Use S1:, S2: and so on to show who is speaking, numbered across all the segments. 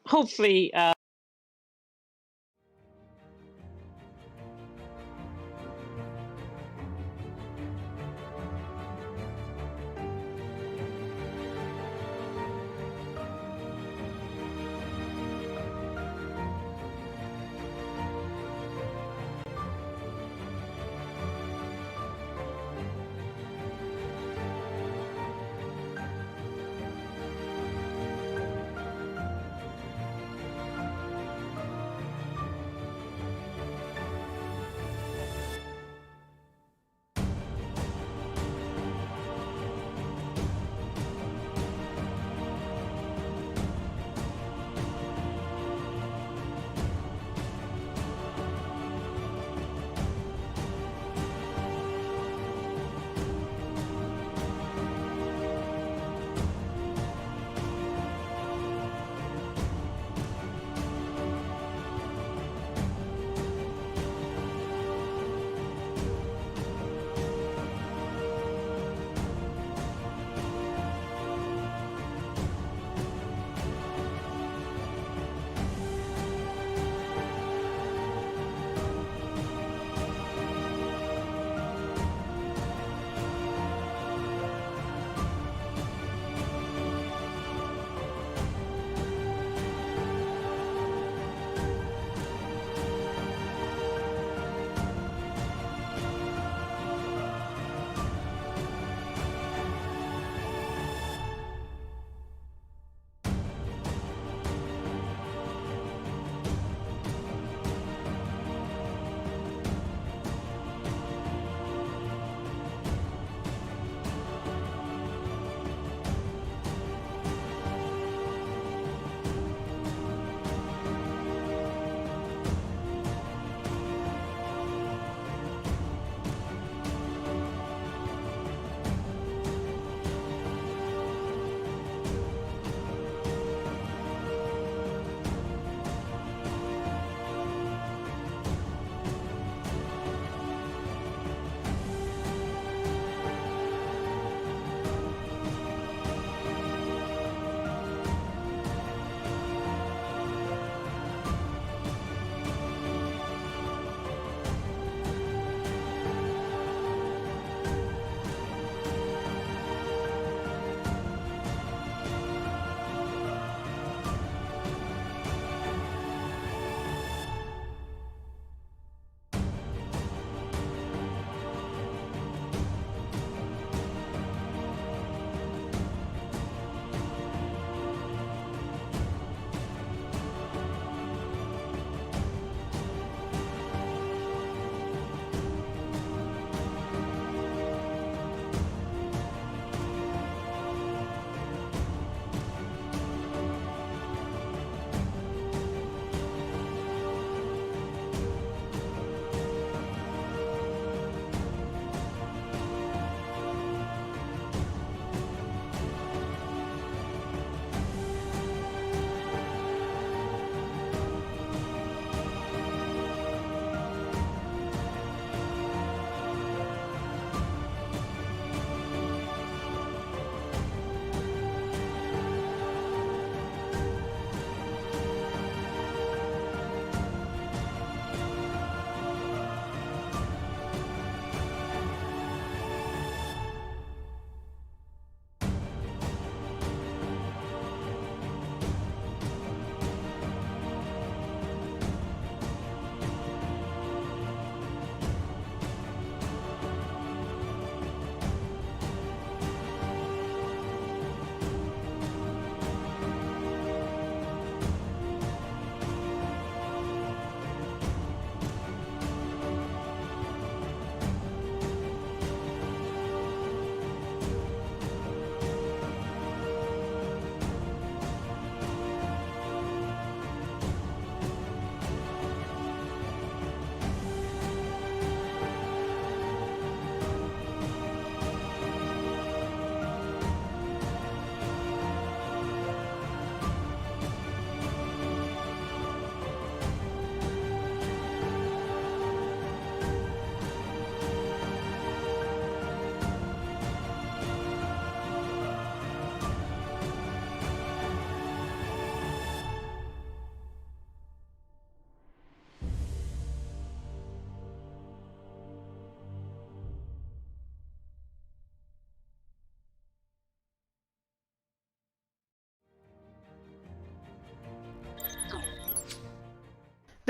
S1: hopefully.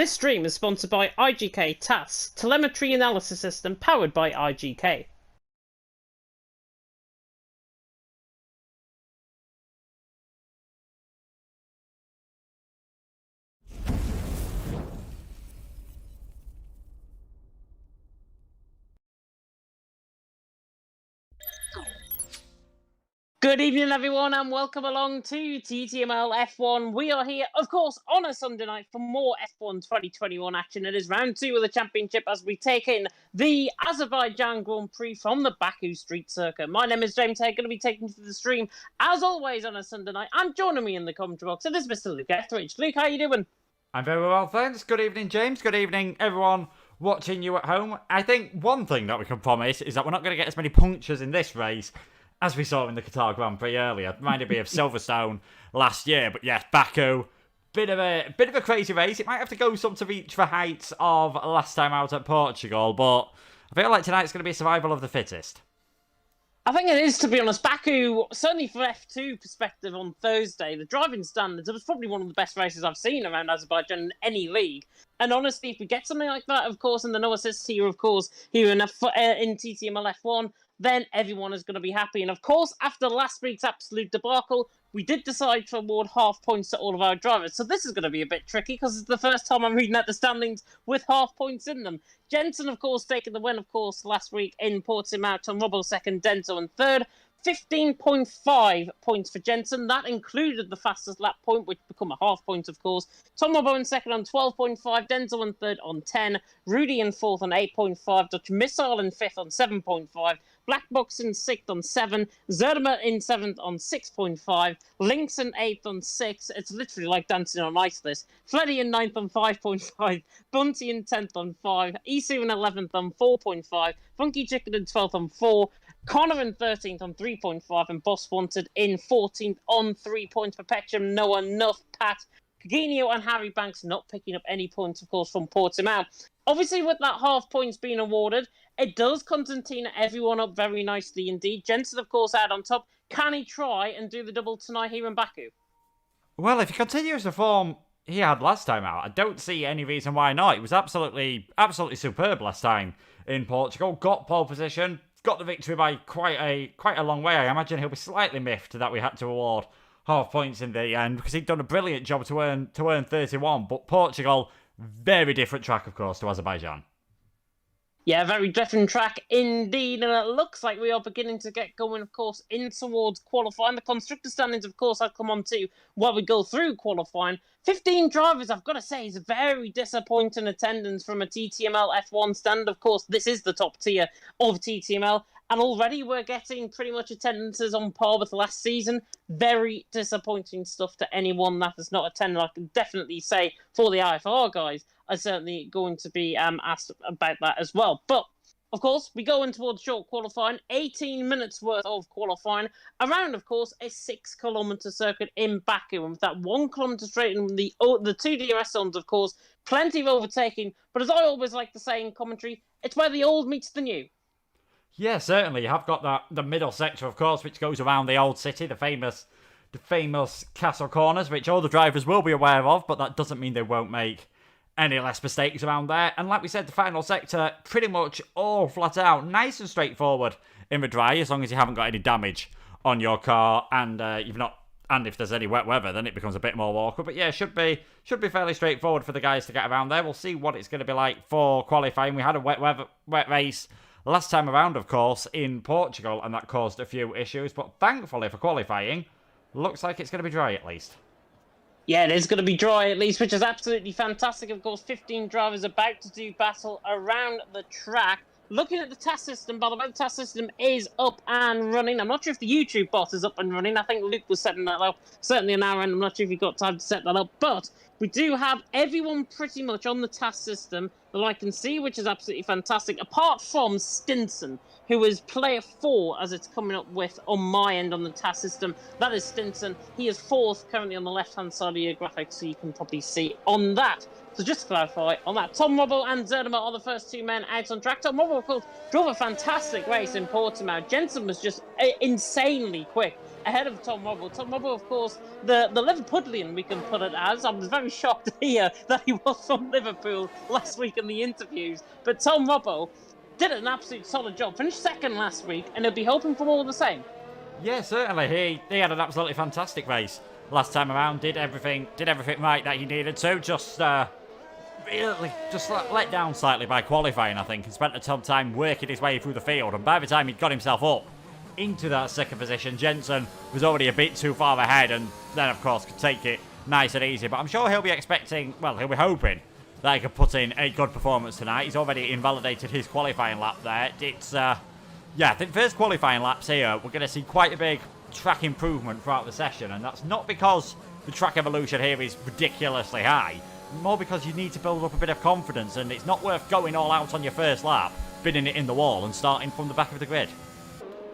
S1: This stream is sponsored by IGK TAS, telemetry analysis system powered by IGK. Good evening, everyone, and welcome along to TTML F1. We are here, of course, on a Sunday night for more F1 2021 action. It is round 2 of the championship as we take in the Azerbaijan Grand Prix from the Baku Street Circuit. My name is James Hay, going to be taking you through the stream, as always, on a Sunday night. And joining me in the commentary box, it is Mr. Luke Etheridge. Luke, how you doing?
S2: I'm very well, thanks. Good evening, James. Good evening, everyone watching you at home. I think one thing that we can promise is that we're not going to get as many punctures in this race as we saw in the Qatar Grand Prix earlier. Reminded me of Silverstone last year, but yes, Baku, bit of a crazy race. It might have to go some to reach the heights of last time out at Portugal, but I feel like tonight's going to be survival of the fittest.
S1: I think it is, to be honest. Baku, certainly from F2 perspective on Thursday, the driving standards, it was probably one of the best races I've seen around Azerbaijan in any league. And honestly, if we get something like that, of course, in the no assist tier, of course, here in TTML F1, then everyone is going to be happy. And of course, after last week's absolute debacle, we did decide to award half points to all of our drivers. So this is going to be a bit tricky because it's the first time I'm reading out the standings with half points in them. Jensen, of course, taking the win, of course, last week in Portimao. Tom Robbo second, Denso in third. 15.5 points for Jensen. That included the fastest lap point, which become a half point, of course. Tom Robbo in second on 12.5. Denzel in third on 10. Rudy in fourth on 8.5. Dutch Missile in fifth on 7.5. Black Box in sixth on 7. Zerma in seventh on 6.5. Lynx in eighth on 6. It's literally like dancing on ice, this. Freddy in ninth on 5.5. Bunty in 10th on 5. Isu in 11th on 4.5. Funky Chicken in 12th on 4. Connor in 13th on 3.5. And Boss Wanted in 14th on 3 points. Perpetuum, Noah, Nuff, Pat, Caginio and Harry Banks not picking up any points, of course, from Portimao. Obviously, with that half points being awarded, it does Constantina everyone up very nicely indeed. Jensen, of course, out on top. Can he try and do the double tonight here in Baku?
S2: Well, if he continues the form he had last time out, I don't see any reason why not. It was absolutely superb last time in Portugal. Got pole position, got the victory by quite a long way. I imagine he'll be slightly miffed that we had to award half points in the end because he'd done a brilliant job to earn 31. But Portugal, very different track, of course, to Azerbaijan.
S1: Yeah, very different track indeed, and it looks like we are beginning to get going, of course, in towards qualifying. The constructor standings, of course, I'll come on to while we go through qualifying. 15 drivers, I've got to say, is a very disappointing attendance from a TTML F1 stand. Of course, this is the top tier of TTML, and already we're getting pretty much attendances on par with last season. Very disappointing stuff to anyone that has not attended. I can definitely say for the IFR guys, are certainly going to be asked about that as well. But, of course, we go in towards short qualifying. 18 minutes worth of qualifying around, of course, a 6-kilometre circuit in Baku. And with that 1 kilometre straight in the 2 DRS zones, of course, plenty of overtaking. But as I always like to say in commentary, it's where the old meets the new.
S2: Yeah, certainly. You have got the middle sector, of course, which goes around the old city, the famous Castle Corners, which all the drivers will be aware of, but that doesn't mean they won't make any less mistakes around there. And like we said, the final sector, pretty much all flat out, nice and straightforward in the dry, as long as you haven't got any damage on your car and and if there's any wet weather, then it becomes a bit more awkward. But yeah, should be fairly straightforward for the guys to get around there. We'll see what it's going to be like for qualifying. We had a wet race last time around, of course, in Portugal, and that caused a few issues. But thankfully for qualifying, looks like it's going to be dry at least.
S1: Yeah, it is going to be dry at least, which is absolutely fantastic. Of course, 15 drivers about to do battle around the track. Looking at the task system, by the way, the task system is up and running. I'm not sure if the YouTube bot is up and running. I think Luke was setting that up certainly an hour, and I'm not sure if he got time to set that up. But we do have everyone pretty much on the task system that I can see, which is absolutely fantastic, apart from Stinson, who is player 4, as it's coming up with on my end on the task system. That is Stinson. He is 4th currently on the left-hand side of your graphic, so you can probably see on that. So just to clarify on that, Tom Robbo and Zerdema are the first 2 men out on track. Tom Robbo, of course, drove a fantastic race in Portimao. Jensen was just insanely quick ahead of Tom Robble. Tom Robble, of course, the Liverpudlian, we can put it as. I was very shocked to hear that he was from Liverpool last week in the interviews. But Tom Robble did an absolute solid job. Finished second last week, and he'll be hoping for more of the same.
S2: Yeah, certainly. He had an absolutely fantastic race last time around. Did everything right that he needed to. Just really just let down slightly by qualifying, I think, and spent a ton of time working his way through the field. And by the time he'd got himself up into that second position, Jensen was already a bit too far ahead, and then, of course, could take it nice and easy. But I'm sure he'll be expecting, well, he'll be hoping that he could put in a good performance tonight. He's already invalidated his qualifying lap there. It's, yeah, I think first qualifying laps here, we're going to see quite a big track improvement throughout the session, and that's not because the track evolution here is ridiculously high, more because you need to build up a bit of confidence, and it's not worth going all out on your first lap, bidding it in the wall and starting from the back of the grid.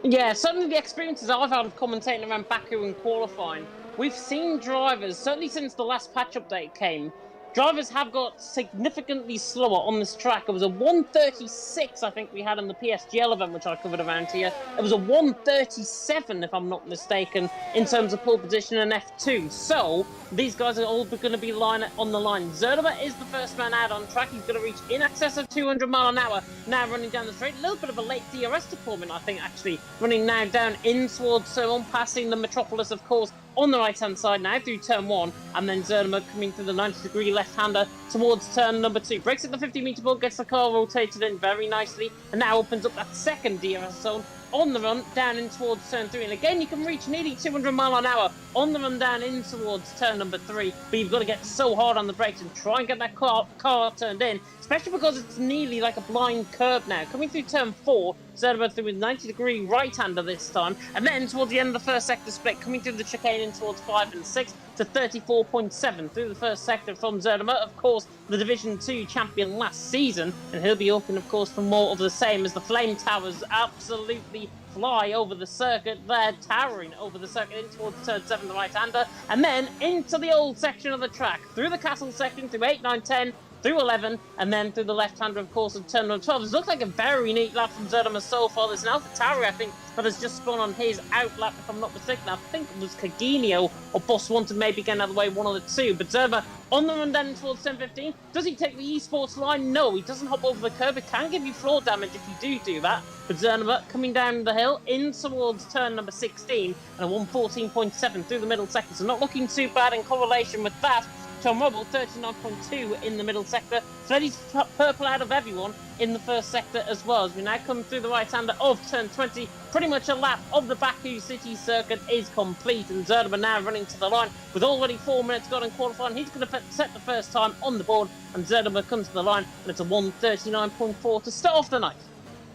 S1: Yeah, certainly the experiences I've had of commentating around Baku and qualifying, we've seen drivers, certainly since the last patch update came, drivers have got significantly slower on this track. It was a 1:36, I think we had in the PSGL event, which I covered around here. It was a 1:37, if I'm not mistaken, in terms of pole position and F2. So, these guys are all going to be on the line. Zerdoba is the first man out on track. He's going to reach in excess of 200 mile an hour now running down the straight. A little bit of a late DRS deployment, I think, actually, running now down in towards Sermon, passing the Metropolis, of course, on the right-hand side now through turn 1, and then Zerdoba coming through the 90-degree left-hander towards turn number 2. Breaks at the 50-metre board, gets the car rotated in very nicely, and now opens up that second DRS zone on the run down in towards turn 3. And again, you can reach nearly 200 mile an hour on the run down in towards turn number 3, but you've got to get so hard on the brakes and try and get that car turned in, especially because it's nearly like a blind curve now. Coming through turn 4, Zerdoba through with 90-degree right-hander this time, and then towards the end of the first sector split, coming through the chicane in towards 5 and 6 to 34.7 through the first sector from Zerdoba, of course, the Division 2 champion last season, and he'll be open, of course, for more of the same as the Flame Towers absolutely fly over the circuit. They're towering over the circuit in towards turn 7, the right-hander, and then into the old section of the track, through the castle section, through 8, 9, 10, through 11, and then through the left-hander, of course, of turn number 12. This looks like a very neat lap from Zerdoba so far. There's an AlphaTauri, I think, that has just spun on his out lap, if I'm not mistaken. I think it was Caginio or Boss One to maybe get out of the way, one of the two. But Zerdoba on the run down towards 10-15. Does he take the Esports line? No, he doesn't hop over the curb. It can give you floor damage if you do that. But Zerdoba coming down the hill in towards turn number 16 and a 114.7 through the middle sector. So not looking too bad in correlation with that. Tom Robble, 39.2 in the middle sector. So he's purple out of everyone in the first sector as well. As we now come through the right-hander of turn 20, pretty much a lap of the Baku City circuit is complete. And Zerdoba now running to the line with already 4 minutes gone in qualifying. He's going to set the first time on the board. And Zerdoba comes to the line, and it's a 1:39.4 to start off the night.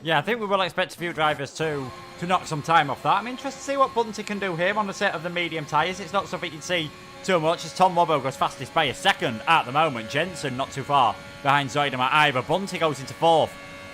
S2: Yeah, I think we will expect a few drivers to knock some time off that. I'm interested to see what Bunty can do here on the set of the medium tyres. It's not something you'd see too much as Tom Robbo goes fastest by a second at the moment. Jensen not too far behind Zoidema either. Bunty goes into 4th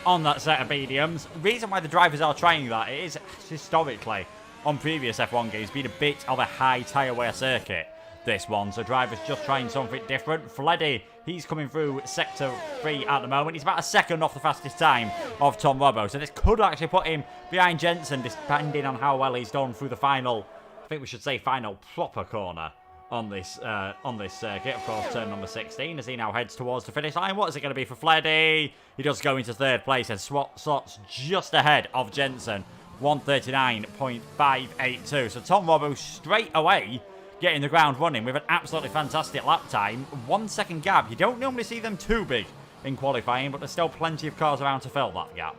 S2: on that set of mediums. The reason why the drivers are trying that, it is historically on previous F1 games been a bit of a high tyre wear circuit, this one, so drivers just trying something different. Fleddy, he's coming through sector 3 at the moment. He's about a second off the fastest time of Tom Robbo, so this could actually put him behind Jensen depending on how well he's done through the final, I think we should say final proper corner on this circuit. Of course, turn number 16 as he now heads towards the finish line. What is it going to be for Fleddy? He does go into 3rd place and slots just ahead of Jensen, 1:39.582. So Tom Robbo straight away getting the ground running with an absolutely fantastic lap time. 1 second gap. You don't normally see them too big in qualifying, but there's still plenty of cars around to fill that gap.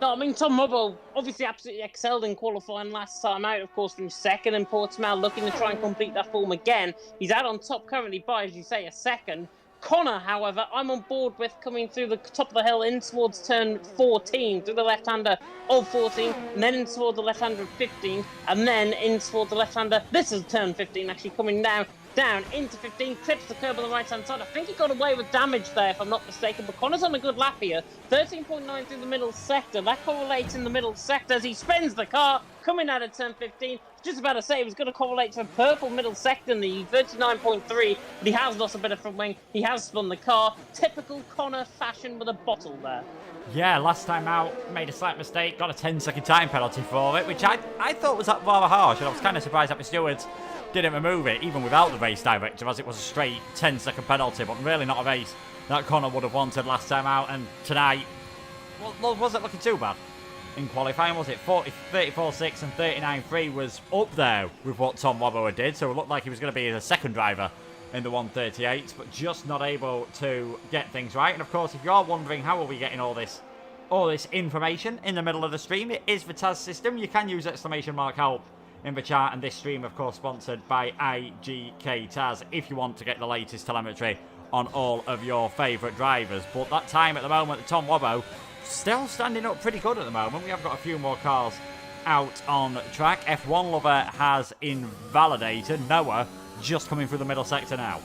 S1: No, I mean, Tom Robbo obviously absolutely excelled in qualifying last time out, of course, from second in Portimao, looking to try and complete that form again. He's out on top currently by, as you say, a second. Connor, however, I'm on board with coming through the top of the hill in towards turn 14, through the left-hander of 14, and then in toward the left-hander of 15, and then in toward the left-hander, this is turn 15, actually coming down into 15, clips the curb on the right-hand side. I think he got away with damage there, if I'm not mistaken, but Connor's on a good lap here. 13.9 through the middle sector. That correlates in the middle sector as he spins the car coming out of turn 15. Just about to say, it was going to correlate to a purple middle sector in the 39.3, but he has lost a bit of front wing. He has spun the car. Typical Connor fashion with a bottle there.
S2: Yeah, last time out, made a slight mistake, got a 10-second time penalty for it, which I thought was rather harsh, and I was kind of surprised that the stewards didn't remove it, even without the race directive, as it was a straight 10-second penalty, but really not a race that Connor would have wanted last time out, and tonight, well, wasn't looking too bad. In qualifying, was it 34.6 and 39.3 was up there with what Tom Robbo did, so it looked like he was going to be the second driver in the 138s, but just not able to get things right. And of course, if you're wondering how are we getting all this information in the middle of the stream, it is the TAS system. You can use !help in the chat, and this stream, of course, sponsored by IGK TAS if you want to get the latest telemetry on all of your favourite drivers. But that time at the moment, Tom Robbo still standing up pretty good at the moment. We have got a few more cars out on track. F1 Lover has invalidated. Noah just coming through the middle sector now.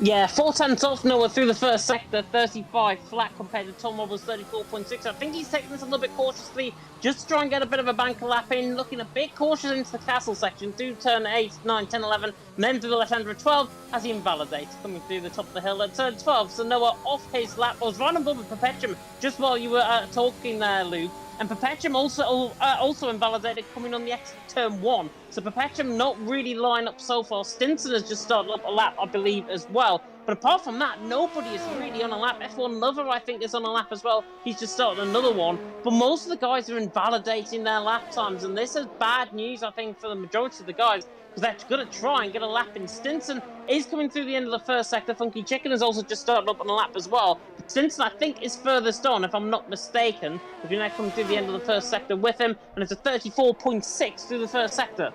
S1: Yeah, 4/10 off Noah through the first sector, 35 flat compared to Tom Robbo's 34.6. I think he's taking this a little bit cautiously, just to try and get a bit of a banker lap in, looking a bit cautious into the castle section, through turn 8, 9, 10, 11, and then through the left-hander at 12, as he invalidates, coming through the top of the hill at turn 12. So Noah off his lap. I was right on board with Perpetuum just while you were talking there, Luke. And Perpetuum also invalidated coming on the exit turn 1. So Perpetuum not really lined up so far. Stinson has just started up a lap, I believe, as well. But apart from that, nobody is really on a lap. F1 Lover, I think, is on a lap as well. He's just started another one. But most of the guys are invalidating their lap times. And this is bad news, I think, for the majority of the guys, because they're going to try and get a lap in. Stinson is coming through the end of the first sector. Funky Chicken has also just started up on a lap as well. But Stinson, I think, is furthest on, if I'm not mistaken. If you're now coming through the end of the first sector with him, and it's a 34.6 through the first sector.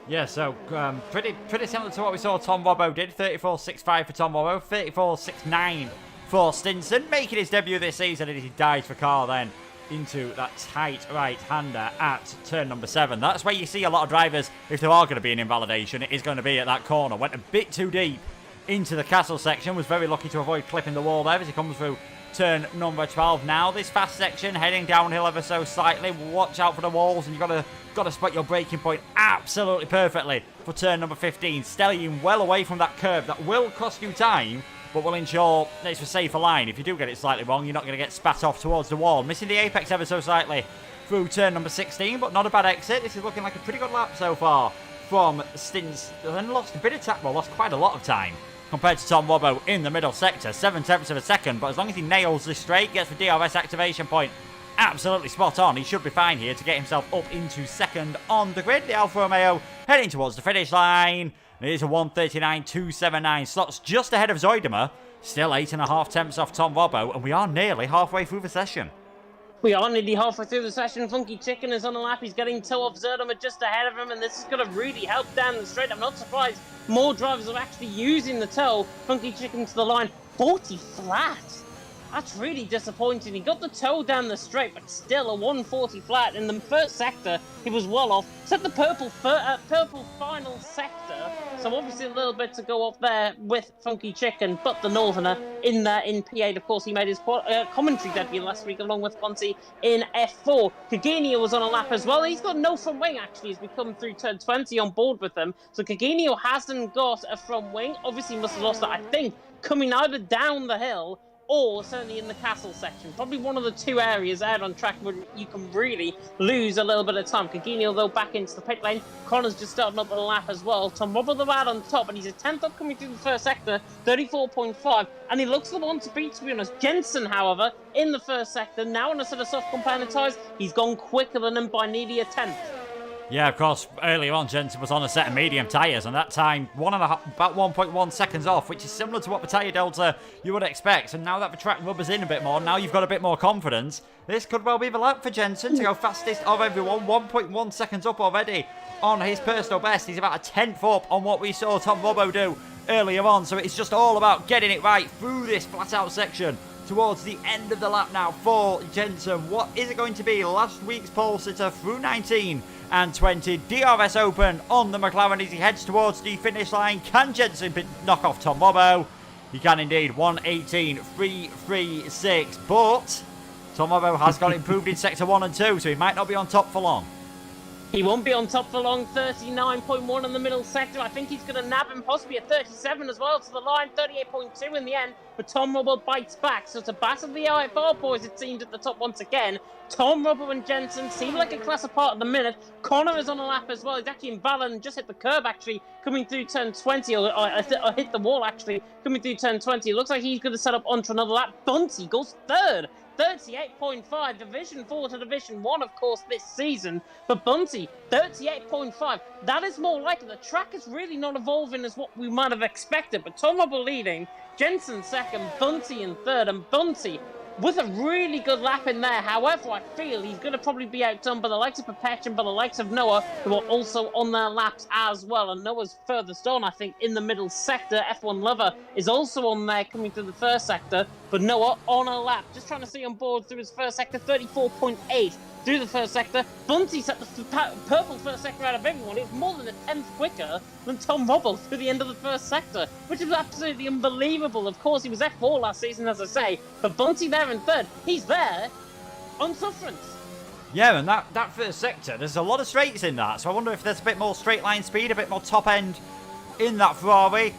S2: Yeah, so pretty similar to what we saw Tom Robbo did. 34.65 for Tom Robbo, 34.69 for Stinson, making his debut this season, and he dives for car then into that tight right-hander at turn number 7. That's where you see a lot of drivers, if there are going to be an invalidation, it is going to be at that corner. Went a bit too deep into the castle section, was very lucky to avoid clipping the wall there as he comes through turn number 12. Now this fast section heading downhill ever so slightly. Watch out for the walls, and you've got to spot your braking point absolutely perfectly for turn number 15. Stellium well away from that curve. That will cost you time, but will ensure it's a safer line. If you do get it slightly wrong, you're not going to get spat off towards the wall. Missing the apex ever so slightly through turn number 16, but not a bad exit. This is looking like a pretty good lap so far from Stinson. Then lost a bit of time, well, lost quite a lot of time compared to Tom Robbo in the middle sector. 7/10 of a second, but as long as he nails this straight, gets the DRS activation point absolutely spot on, he should be fine here to get himself up into second on the grid. The Alfa Romeo heading towards the finish line. It is a 1:39.279, slots just ahead of Zoidema. Still 8.5 off Tom Robbo, and we are nearly halfway through the session.
S1: We are nearly halfway through the session. Funky Chicken is on a lap. He's getting toe off Zoidema just ahead of him, and this is going to really help down the straight. I'm not surprised more drivers are actually using the toe. Funky Chicken to the line. 40 flat. That's really disappointing. He got the toe down the straight, but still a 140 flat. In the first sector, he was well off. Set the purple final sector, so obviously a little bit to go up there with Funky Chicken, but the Northerner in there in P8. Of course, he made his commentary debut last week along with Fonzie in F4. Kaginio was on a lap as well. He's got no front wing, actually, as we come through turn 20 on board with him. So Kaginio hasn't got a front wing. Obviously, must have lost that, I think, coming either down the hill or certainly in the castle section. Probably one of the two areas out on track where you can really lose a little bit of time. Kaginio, though, back into the pit lane. Connor's just starting up the lap as well. Tom Robbo the lad on top, and he's a 10th up coming through the first sector, 34.5, and he looks the one to beat, to be honest. Jensen, however, in the first sector, now on a set of soft compounded tyres, he's gone quicker than him by nearly a 10th.
S2: Yeah, of course, earlier on, Jensen was on a set of medium tyres, and that time, about 1.1 seconds off, which is similar to what the tyre delta you would expect. And now that the track rubbers in a bit more, now you've got a bit more confidence, this could well be the lap for Jensen to go fastest of everyone. 1.1 seconds up already on his personal best. He's about a 10th up on what we saw Tom Robbo do earlier on, so it's just all about getting it right through this flat-out section towards the end of the lap now for Jensen. What is it going to be? Last week's pole sitter through 19 and 20. DRS open on the McLaren as he heads towards the finish line. Can Jensen knock off Tom Robbo? He can indeed. 1:18.336. But Tom Robbo has got improved in sector 1 and 2, so he might not be on top for long.
S1: He won't be on top for long. 39.1 in the middle sector. I think he's going to nab him possibly at 37 as well to the line. 38.2 in the end. But Tom Rubble bites back. So it's a battle of the IFR boys, it seems, at the top once again. Tom Rubble and Jensen seem like a class apart at the minute. Connor is on a lap as well. He's actually invalid and just hit the curb, actually, coming through turn 20. Or hit the wall, actually, coming through turn 20. It looks like he's going to set up onto another lap. Bunty goes third. 38.5, Division 4 to Division 1, of course, this season. But Bunty, 38.5. That is more likely. The track is really not evolving as what we might have expected. But Tom Rubble leading, Jensen second, Bunty in third. And Bunty with a really good lap in there. However, I feel he's going to probably be outdone by the likes of Perpetuum, by the likes of Noah, who are also on their laps as well. And Noah's furthest on, I think, in the middle sector. F1 Lover is also on there, coming through the first sector. But Noah on a lap, just trying to stay on board through his first sector, 34.8 through the first sector. Bunty set the purple first sector out of everyone. It was more than a tenth quicker than Tom Rubble through the end of the first sector, which is absolutely unbelievable. Of course, he was F4 last season, as I say, but Bunty there in third. He's there on sufferance.
S2: Yeah, and that first sector, there's a lot of straights in that, so I wonder if there's a bit more straight line speed, a bit more top end in that Ferrari.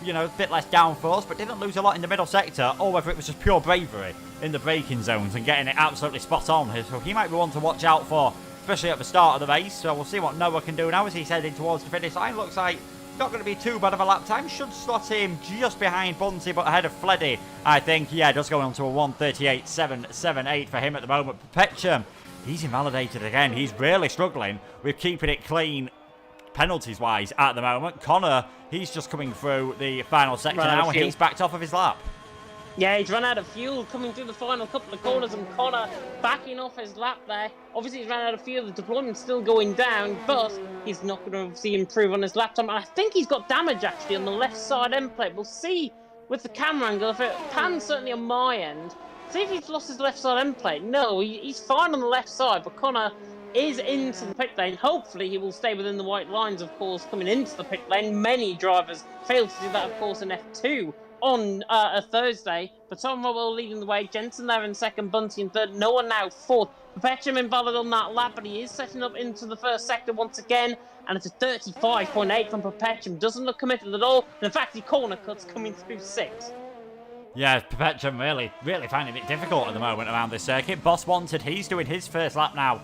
S2: You know, a bit less downforce, but didn't lose a lot in the middle sector, or whether it was just pure bravery in the braking zones and getting it absolutely spot on. So he might be one to watch out for, especially at the start of the race. So we'll see what Noah can do now as he's heading towards the finish line. Looks like not going to be too bad of a lap time. Should slot him just behind Bunty, but ahead of Fleddy, I think. Yeah, just going on to a 1:38.778 for him at the moment. Perpetuum, he's invalidated again. He's really struggling with keeping it clean penalties-wise at the moment. Connor, he's just coming through the final sector now, and he's backed off of his lap.
S1: Yeah, he's run out of fuel coming through the final couple of corners, and Connor backing off his lap there. Obviously, he's run out of fuel. The deployment's still going down, but he's not going to obviously improve on his lap time. And I think he's got damage, actually, on the left side end plate. We'll see with the camera angle. If it pans certainly on my end, see if he's lost his left side end plate. No, he's fine on the left side, but Connor is into the pit lane. Hopefully he will stay within the white lines, of course, coming into the pit lane. Many drivers failed to do that, of course, in F2 on a Thursday. But Tom Rubble leading the way. Jensen there in second, Bunty in third. Noah now fourth. Perpetuum invalid on that lap, but he is setting up into the first sector once again. And it's a 35.8 from Perpetuum. Doesn't look committed at all. And in fact, he corner cuts coming through sixth.
S2: Yeah, Perpetuum really finding it difficult at the moment around this circuit. Boss Wanted, he's doing his first lap now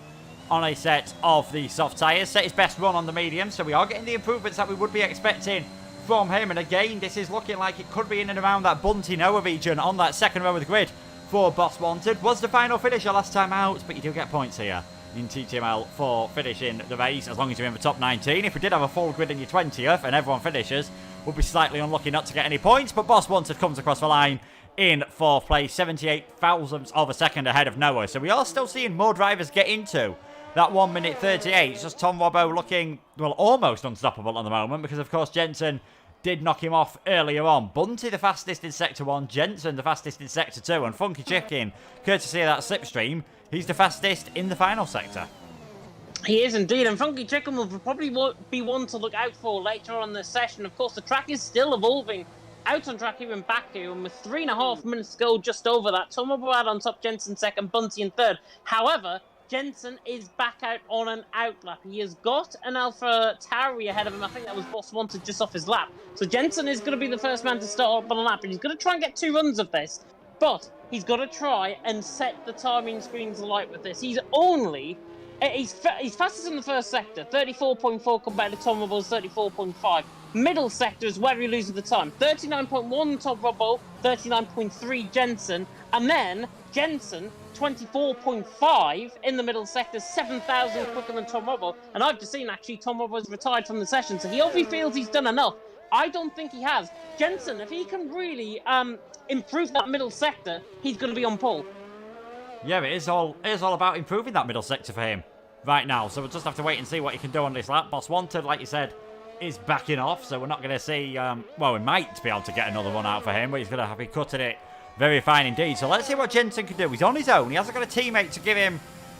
S2: on a set of the soft tyres. Set his best run on the medium, so we are getting the improvements that we would be expecting from him. And again, this is looking like it could be in and around that Bunty-Noah region on that second row of the grid for Boss Wanted. Was the final finisher last time out, but you do get points here in TTML for finishing the race, as long as you're in the top 19. If we did have a full grid in your 20th and everyone finishes, we'll be slightly unlucky not to get any points. But Boss Wanted comes across the line in fourth place, 78 thousandths of a second ahead of Noah. So we are still seeing more drivers get into that 1:38. It's just Tom Robbo looking, well, almost unstoppable at the moment, because, of course, Jensen did knock him off earlier on. Bunty the fastest in Sector 1, Jensen the fastest in Sector 2, and Funky Chicken, courtesy of that slipstream, he's the fastest in the final sector.
S1: He is indeed, and Funky Chicken will probably be one to look out for later on in this session. Of course, the track is still evolving out on track here in Baku, and with 3.5 minutes to go just over that. Tom Robbo on top, Jensen second, Bunty in third. However, Jensen is back out on an outlap. He has got an Alpha Tauri ahead of him. I think that was Boss Wanted just off his lap. So Jensen is going to be the first man to start up on a lap, and he's going to try and get 2 runs of this. But he's got to try and set the timing screens alight with this. He's fastest in the first sector, 34.4 compared to Tom Robble's 34.5. Middle sector is where he loses the time. 39.1 Tom Robbo, 39.3 Jensen, and then Jensen 24.5 in the middle sector, 7,000 quicker than Tom Robbo. And I've just seen, actually, Tom Robbo's retired from the session, so he obviously feels he's done enough. I don't think he has. Jensen, if he can really improve that middle sector, he's going to be on pole.
S2: Yeah, it is all about improving that middle sector for him right now. So we'll just have to wait and see what he can do on this lap. Boss Wanted, like you said, is backing off, so we're not going to see... well, we might be able to get another one out for him, but he's going to have to be cutting it very fine indeed. So let's see what Jensen can do. He's on his own. He hasn't got a teammate to give him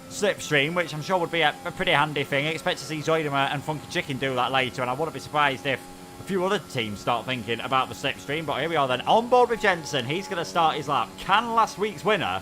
S2: slipstream, which I'm sure would be a pretty handy thing. I expect to see Zoidema and Funky Chicken do that later, and I wouldn't be surprised if a few other teams start thinking about the slipstream. But here we are then, on board with Jensen. He's going to start his lap. Can last week's winner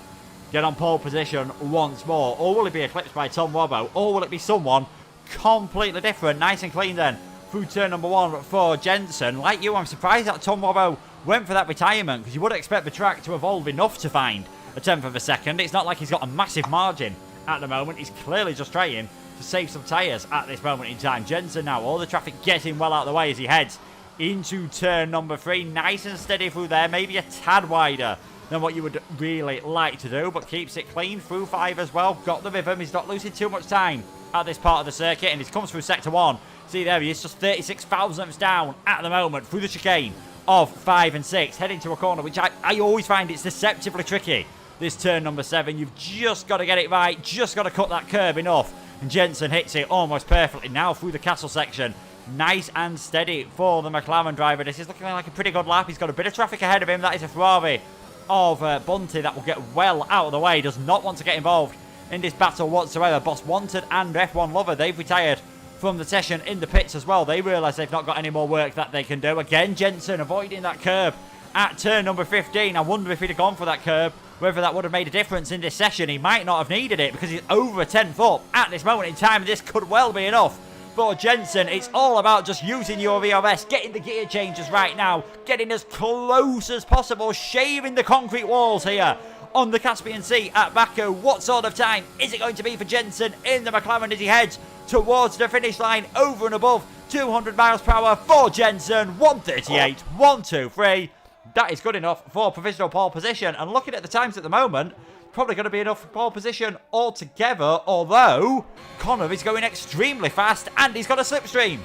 S2: get on pole position once more, or will he be eclipsed by Tom Robbo, or will it be someone completely different. Nice and clean then through turn number 1 for Jensen. Like you, I'm surprised that Tom Robbo went for that retirement, because you would expect the track to evolve enough to find a 10th of a second. It's not like he's got a massive margin at the moment. He's clearly just trying to save some tyres at this moment in time. Jensen now, all the traffic getting well out of the way as he heads into turn number 3. Nice and steady through there, maybe a tad wider than what you would really like to do, but keeps it clean through 5 as well. Got the rhythm, he's not losing too much time at this part of the circuit, and he comes through sector 1. See, there he is, just 36 thousandths down at the moment through the chicane of 5 and 6, heading to a corner, which I always find it's deceptively tricky. This turn number 7, you've just got to get it right, just got to cut that curb enough, and Jensen hits it almost perfectly now through the castle section. Nice and steady for the McLaren driver. This is looking like a pretty good lap. He's got a bit of traffic ahead of him. That is a Ferrari of Bunty that will get well out of the way. Does not want to get involved in this battle whatsoever. Boss Wanted and F1 Lover, they've retired from the session in the pits as well. They realise they've not got any more work that they can do. Again, Jensen avoiding that curb at turn number 15. I wonder if he'd have gone for that curb, whether that would have made a difference in this session. He might not have needed it, because he's over a 10th up at this moment in time. This could well be enough for Jensen. It's all about just using your VRS, getting the gear changes right now, getting as close as possible, shaving the concrete walls here on the Caspian Sea at Baku. What sort of time is it going to be for Jensen in the McLaren as he heads towards the finish line, over and above 200 miles per hour for Jensen? 138, 123. That is good enough for provisional pole position. And looking at the times at the moment, probably going to be enough for pole position altogether, although Connor is going extremely fast and he's got a slipstream.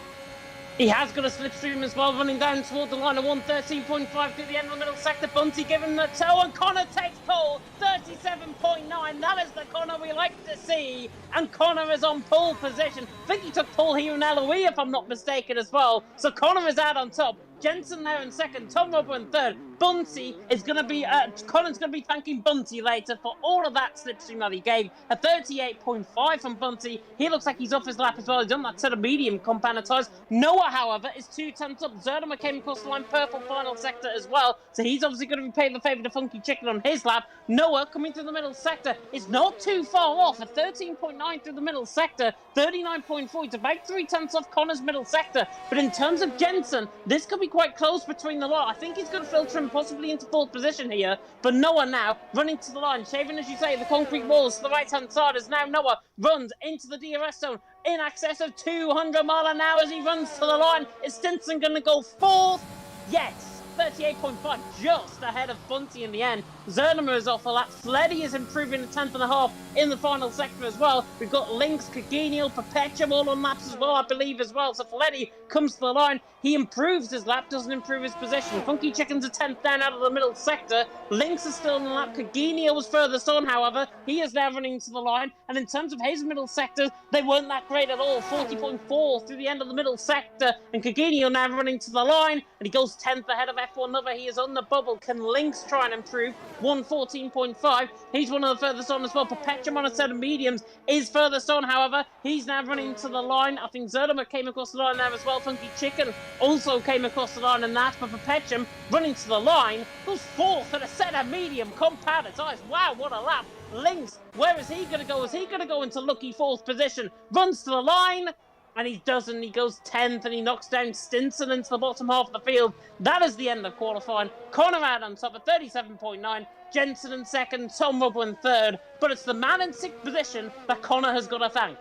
S1: He has got a slipstream as well, running down toward the line of 113.5 through the end of the middle sector. Bunty giving the toe, and Connor takes pole, 37.9. That is the Connor we like to see, and Connor is on pole position. I think he took pole here in LOE, if I'm not mistaken, as well. So Connor is out on top. Jensen now in second, Tom Robbo in third. Bunty is going to be, Connor's going to be thanking Bunty later for all of that slipstream that he gave. A 38.5 from Bunty. He looks like he's off his lap as well. He's done that set of medium compounded tyres. Noah, however, is 2 tenths up. Zerdimer came across the line, purple final sector as well. So he's obviously going to be paying the favour to Funky Chicken on his lap. Noah coming through the middle sector is not too far off. A 13.9 through the middle sector. 39.4. It's about 3 tenths off Connor's middle sector. But in terms of Jensen, this could be quite close between the lot. I think he's going to filter him possibly into fourth position here. But Noah now running to the line, shaving, as you say, the concrete walls to the right-hand side, as now Noah runs into the DRS zone in excess of 200 miles an hour as he runs to the line. Is Stinson going to go fourth? Yes. 38.5, just ahead of Bunty in the end. Zerdimer is off a lap. Fleddy is improving a 10.5 in the final sector as well. We've got Lynx, Cagenial, Perpetuum all on laps as well, I believe, as well. So Fleddy comes to the line. He improves his lap, doesn't improve his position. Funky Chicken's a 10th down out of the middle sector. Lynx is still in the lap. Cagenial was furthest on, however. He is now running to the line. And in terms of his middle sectors, they weren't that great at all. 40.4 through the end of the middle sector. And Cagenial now running to the line. And he goes 10th ahead of F1 Lover. He is on the bubble. Can Lynx try and improve? 114.5. He's one of the furthest on as well. Perpetuum on a set of mediums is furthest on, however. He's now running to the line. I think Zerdimer came across the line there as well. Funky Chicken also came across the line, and that for Perpetuum running to the line goes fourth at a set of medium compounded tires. Wow, what a lap. Lynx, where is he going to go? Is he going to go into lucky fourth position? Runs to the line, and he doesn't. He goes 10th, and he knocks down Stinson into the bottom half of the field. That is the end of qualifying. Connor out on top at 37.9. Jensen in second, Tom Robbo in third. But it's the man in sixth position that Connor has got to thank.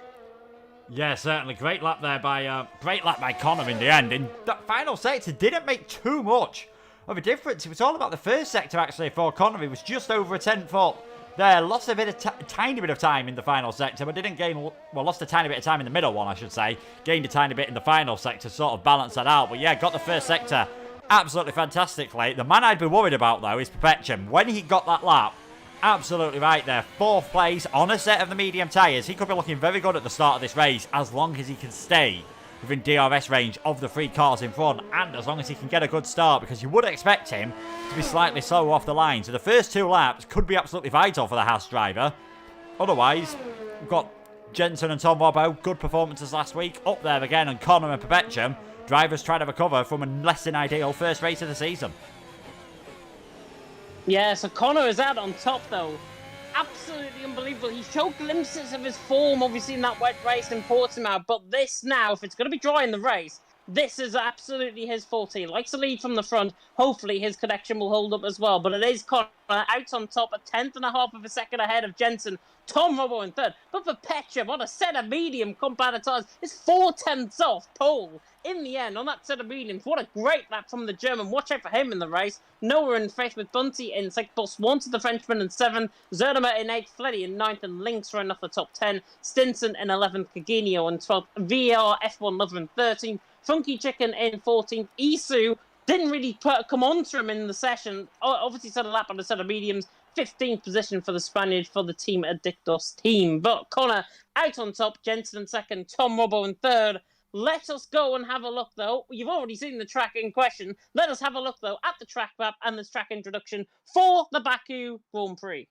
S2: Yeah, certainly. Great lap there by Connor in the end. In that final sector didn't make too much of a difference. It was all about the first sector, actually, for Connor. He was just over a 10th up there. Lost a bit of tiny bit of time in the final sector, but didn't gain, well, lost a tiny bit of time in the middle one, I should say. Gained a tiny bit in the final sector, sort of balance that out. But yeah, got the first sector absolutely fantastically. The man I'd be worried about, though, is Perpetuum. When he got that lap, absolutely right there. Fourth place on a set of the medium tyres. He could be looking very good at the start of this race, as long as he can stay within DRS range of the 3 cars in front, and as long as he can get a good start, because you would expect him to be slightly slower off the line. So the first 2 laps could be absolutely vital for the Haas driver. Otherwise, we've got Jensen and Tom Robbo, good performances last week, up there again, and Connor and Perpetuum, drivers trying to recover from a less than ideal first race of the season.
S1: Yeah, so Connor is out on top, though. absolutely unbelievable. He showed glimpses of his form, obviously, in that wet race in Portimao. But this now, if it's going to be dry in the race, this is absolutely his forte. He likes to lead from the front. Hopefully, his connection will hold up as well. But it is Connor out on top, a 10th.5 of a second ahead of Jensen. Tom Robbo in third. But for Petrum, on a set of medium compounded tyres, is 4/10 off pole in the end on that set of mediums. What a great lap from the German. Watch out for him in the race. Noah in fifth with Bunty in sixth. Boss wanted the Frenchman in seventh. Zerdemer in eighth. Fleddy in ninth. And Lynx running off the top 10. Stinson in 11th. Caginio in 12th. VR F1 Lover in 13th. Funky Chicken in 14th. Isu didn't really come on to him in the session. Obviously set a lap on a set of mediums. 15th position for the Spaniard for the Team Addictos team. But Connor out on top. Jensen in second. Tom Robbo in third. Let us go and have a look, though. You've already seen the track in question. Let us have a look, though, at the track map and this track introduction for the Baku Grand Prix.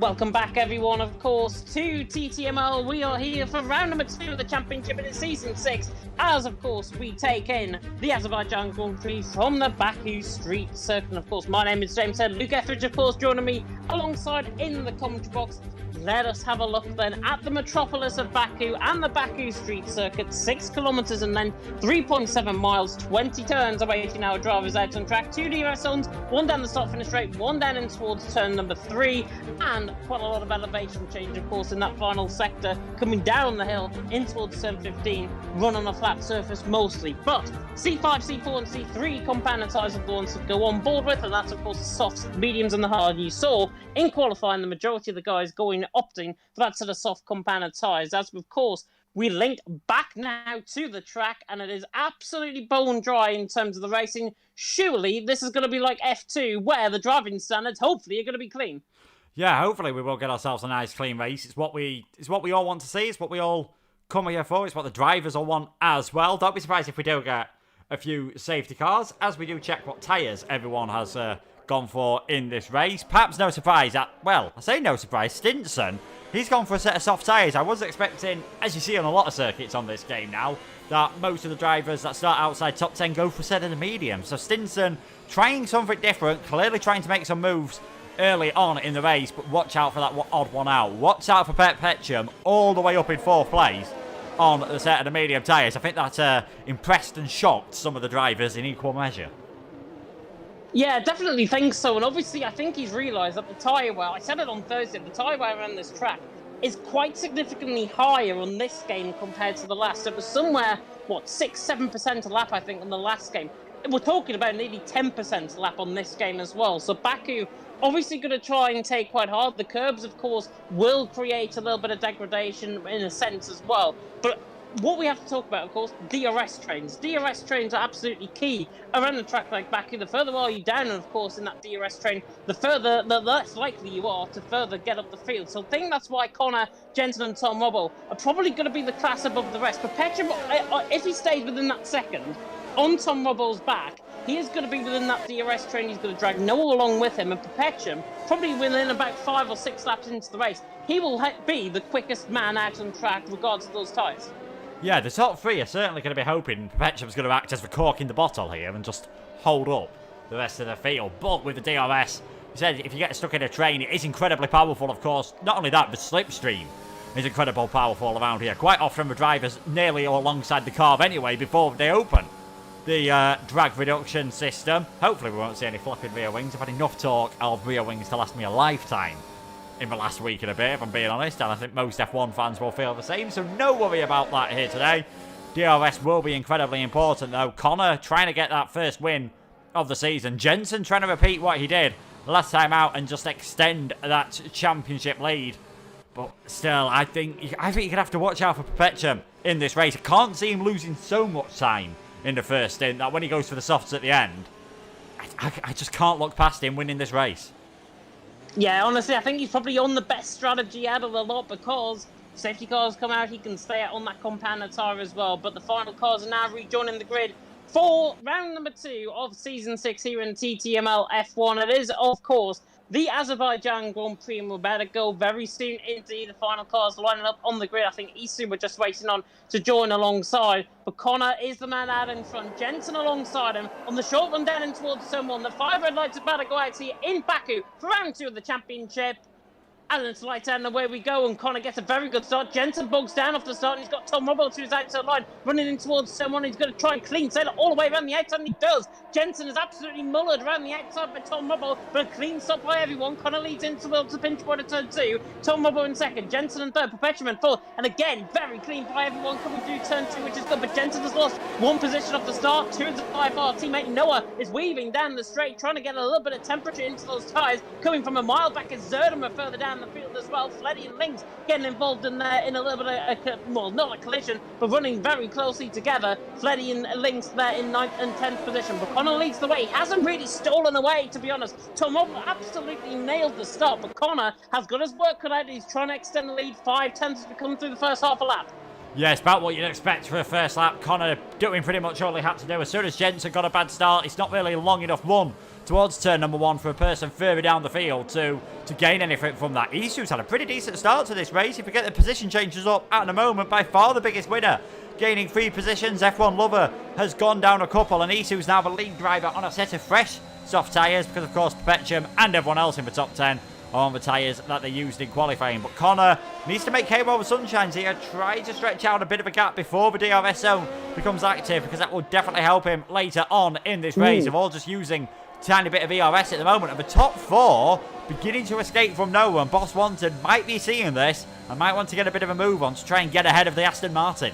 S1: Welcome back, everyone, of course, to TTML. We are here for round number 2 of the championship in Season 6, as, of course, we take in the Azerbaijan Grand Prix from the Baku Street Circuit. And, of course, my name is James Head. Luke Etheridge, of course, joining me alongside in the commentary box. Let us have a look, then, at the metropolis of Baku and the Baku Street Circuit. 6 kilometres in length, 3.7 miles, 20 turns awaiting our drivers out on track. 2 DRS zones, 1 down the start-finish straight, 1 down in towards turn number 3, and quite a lot of elevation change, of course, in that final sector, coming down the hill in towards turn 15, run on a flat surface mostly. But C5, C4 and C3 compounded tyres are the ones to go on board with, and that's, of course, the soft, mediums and the hard. You saw in qualifying the majority of the guys opting for that sort of soft compounded tyres. As, of course, we link back now to the track, and it is absolutely bone dry in terms of the racing. Surely this is going to be like F2, where the driving standards hopefully are going to be clean.
S2: Yeah, hopefully we will get ourselves a nice clean race. It's what we all want to see. It's what we all come here for. It's what the drivers all want as well. Don't be surprised if we do get a few safety cars, as we do check what tyres everyone has gone for in this race. Perhaps no surprise at, well, I say no surprise, Stinson, he's gone for a set of soft tyres. I was expecting, as you see on a lot of circuits on this game now, that most of the drivers that start outside top 10 go for a set of the mediums. So Stinson trying something different, clearly trying to make some moves early on in the race, but watch out for that odd one out. Watch out for Petrum all the way up in 4th place on the set of the medium tyres. I think that impressed and shocked some of the drivers in equal measure.
S1: Yeah, definitely think so. And obviously, I think he's realised that the tyre wear, I said it on Thursday, the tyre wear around this track is quite significantly higher on this game compared to the last. It was somewhere, 6-7% a lap, I think, on the last game. We're talking about nearly 10% a lap on this game as well. So Baku obviously going to try and take quite hard. The curbs, of course, will create a little bit of degradation in a sense as well. But what we have to talk about, of course, DRS trains. DRS trains are absolutely key around a track like Baku. The further are you down, and of course, in that DRS train, the less likely you are to further get up the field. So I think that's why Connor, Jensen and Tom Robbo are probably going to be the class above the rest. But Petrum, if he stays within that second, on Tom Robbo's back, he is going to be within that DRS train. He's going to drag Noah along with him, and Petrum, probably within about 5 or 6 laps into the race, he will be the quickest man out on track regardless of those tyres.
S2: Yeah, the top 3 are certainly going to be hoping Petrum's going to act as the cork in the bottle here and just hold up the rest of the field. But with the DRS, he said if you get stuck in a train, it is incredibly powerful, of course. Not only that, the slipstream is incredibly powerful around here. Quite often the drivers nearly alongside the carve anyway before they open the drag reduction system. Hopefully we won't see any flopping rear wings. I've had enough talk of rear wings to last me a lifetime in the last week and a bit, if I'm being honest, and I think most F1 fans will feel the same, so no worry about that here today. DRS will be incredibly important though. Connor trying to get that first win of the season. Jensen trying to repeat what he did last time out and just extend that championship lead. But still, I think you're going to have to watch out for Petrum in this race. I can't see him losing so much time in the first stint that when he goes for the softs at the end, I just can't look past him winning this race.
S1: Yeah, honestly, I think he's probably on the best strategy out of the lot because safety cars come out, he can stay out on that compounded tyre as well. But the final cars are now rejoining the grid for round number 2 of Season 6 here in TTML F1. It is, of course, the Azerbaijan Grand Prix, and we're about to go very soon into the final cars lining up on the grid. I think Isu were just waiting on to join alongside, but Connor is the man out in front. Jensen alongside him on the short run down in towards Zone 1. The 5 red lights are about to go out here in Baku for round 2 of the championship. And it's lights out and away we go, and Connor gets a very good start. Jensen bogs down off the start, and he's got Tom Robbo to his outside line, running in towards someone. He's going to try and clean sail all the way around the outside, and he does. Jensen is absolutely mullered around the outside by Tom Robbo, but a clean stop by everyone. Connor leads into the pinch point of turn 2. Tom Robbo in second, Jensen in third, Perpetuum in fourth, and again, very clean by everyone coming through turn 2, which is good, but Jensen has lost 1 position off the start. 2 into 5. Our teammate Noah is weaving down the straight, trying to get a little bit of temperature into those tyres. Coming from a mile back is Zerdimer further down the field as well. Fleddy and Lynx getting involved in there in a little bit of, well, not a collision, but running very closely together. Fleddy and Lynx there in 9th and 10th position. But Connor leads the way. He hasn't really stolen away, to be honest. Tom Robbo absolutely nailed the start, but Connor has got his work cut out. He's trying to extend the lead 5 tenths as we come through the first half a lap.
S2: Yeah, it's about what you'd expect for a first lap. Connor doing pretty much all he had to do. As soon as Jensen got a bad start, it's not really long enough run towards turn number 1 for a person further down the field to gain anything from that. Isu's had a pretty decent start to this race. If you get the position changes up at the moment, by far the biggest winner, gaining 3 positions. F1 Lover has gone down a couple, and Isu's now the lead driver on a set of fresh soft tyres, because of course Perpetuum and everyone else in the top 10 are on the tyres that they used in qualifying. But Connor needs to make hay while the sun shines here. Try to stretch out a bit of a gap before the DRS zone becomes active, because that will definitely help him later on in this race. They're all just using tiny bit of ERS at the moment, and the top 4 beginning to escape from nowhere, and Boss Wanted might be seeing this and might want to get a bit of a move on to try and get ahead of the Aston Martin.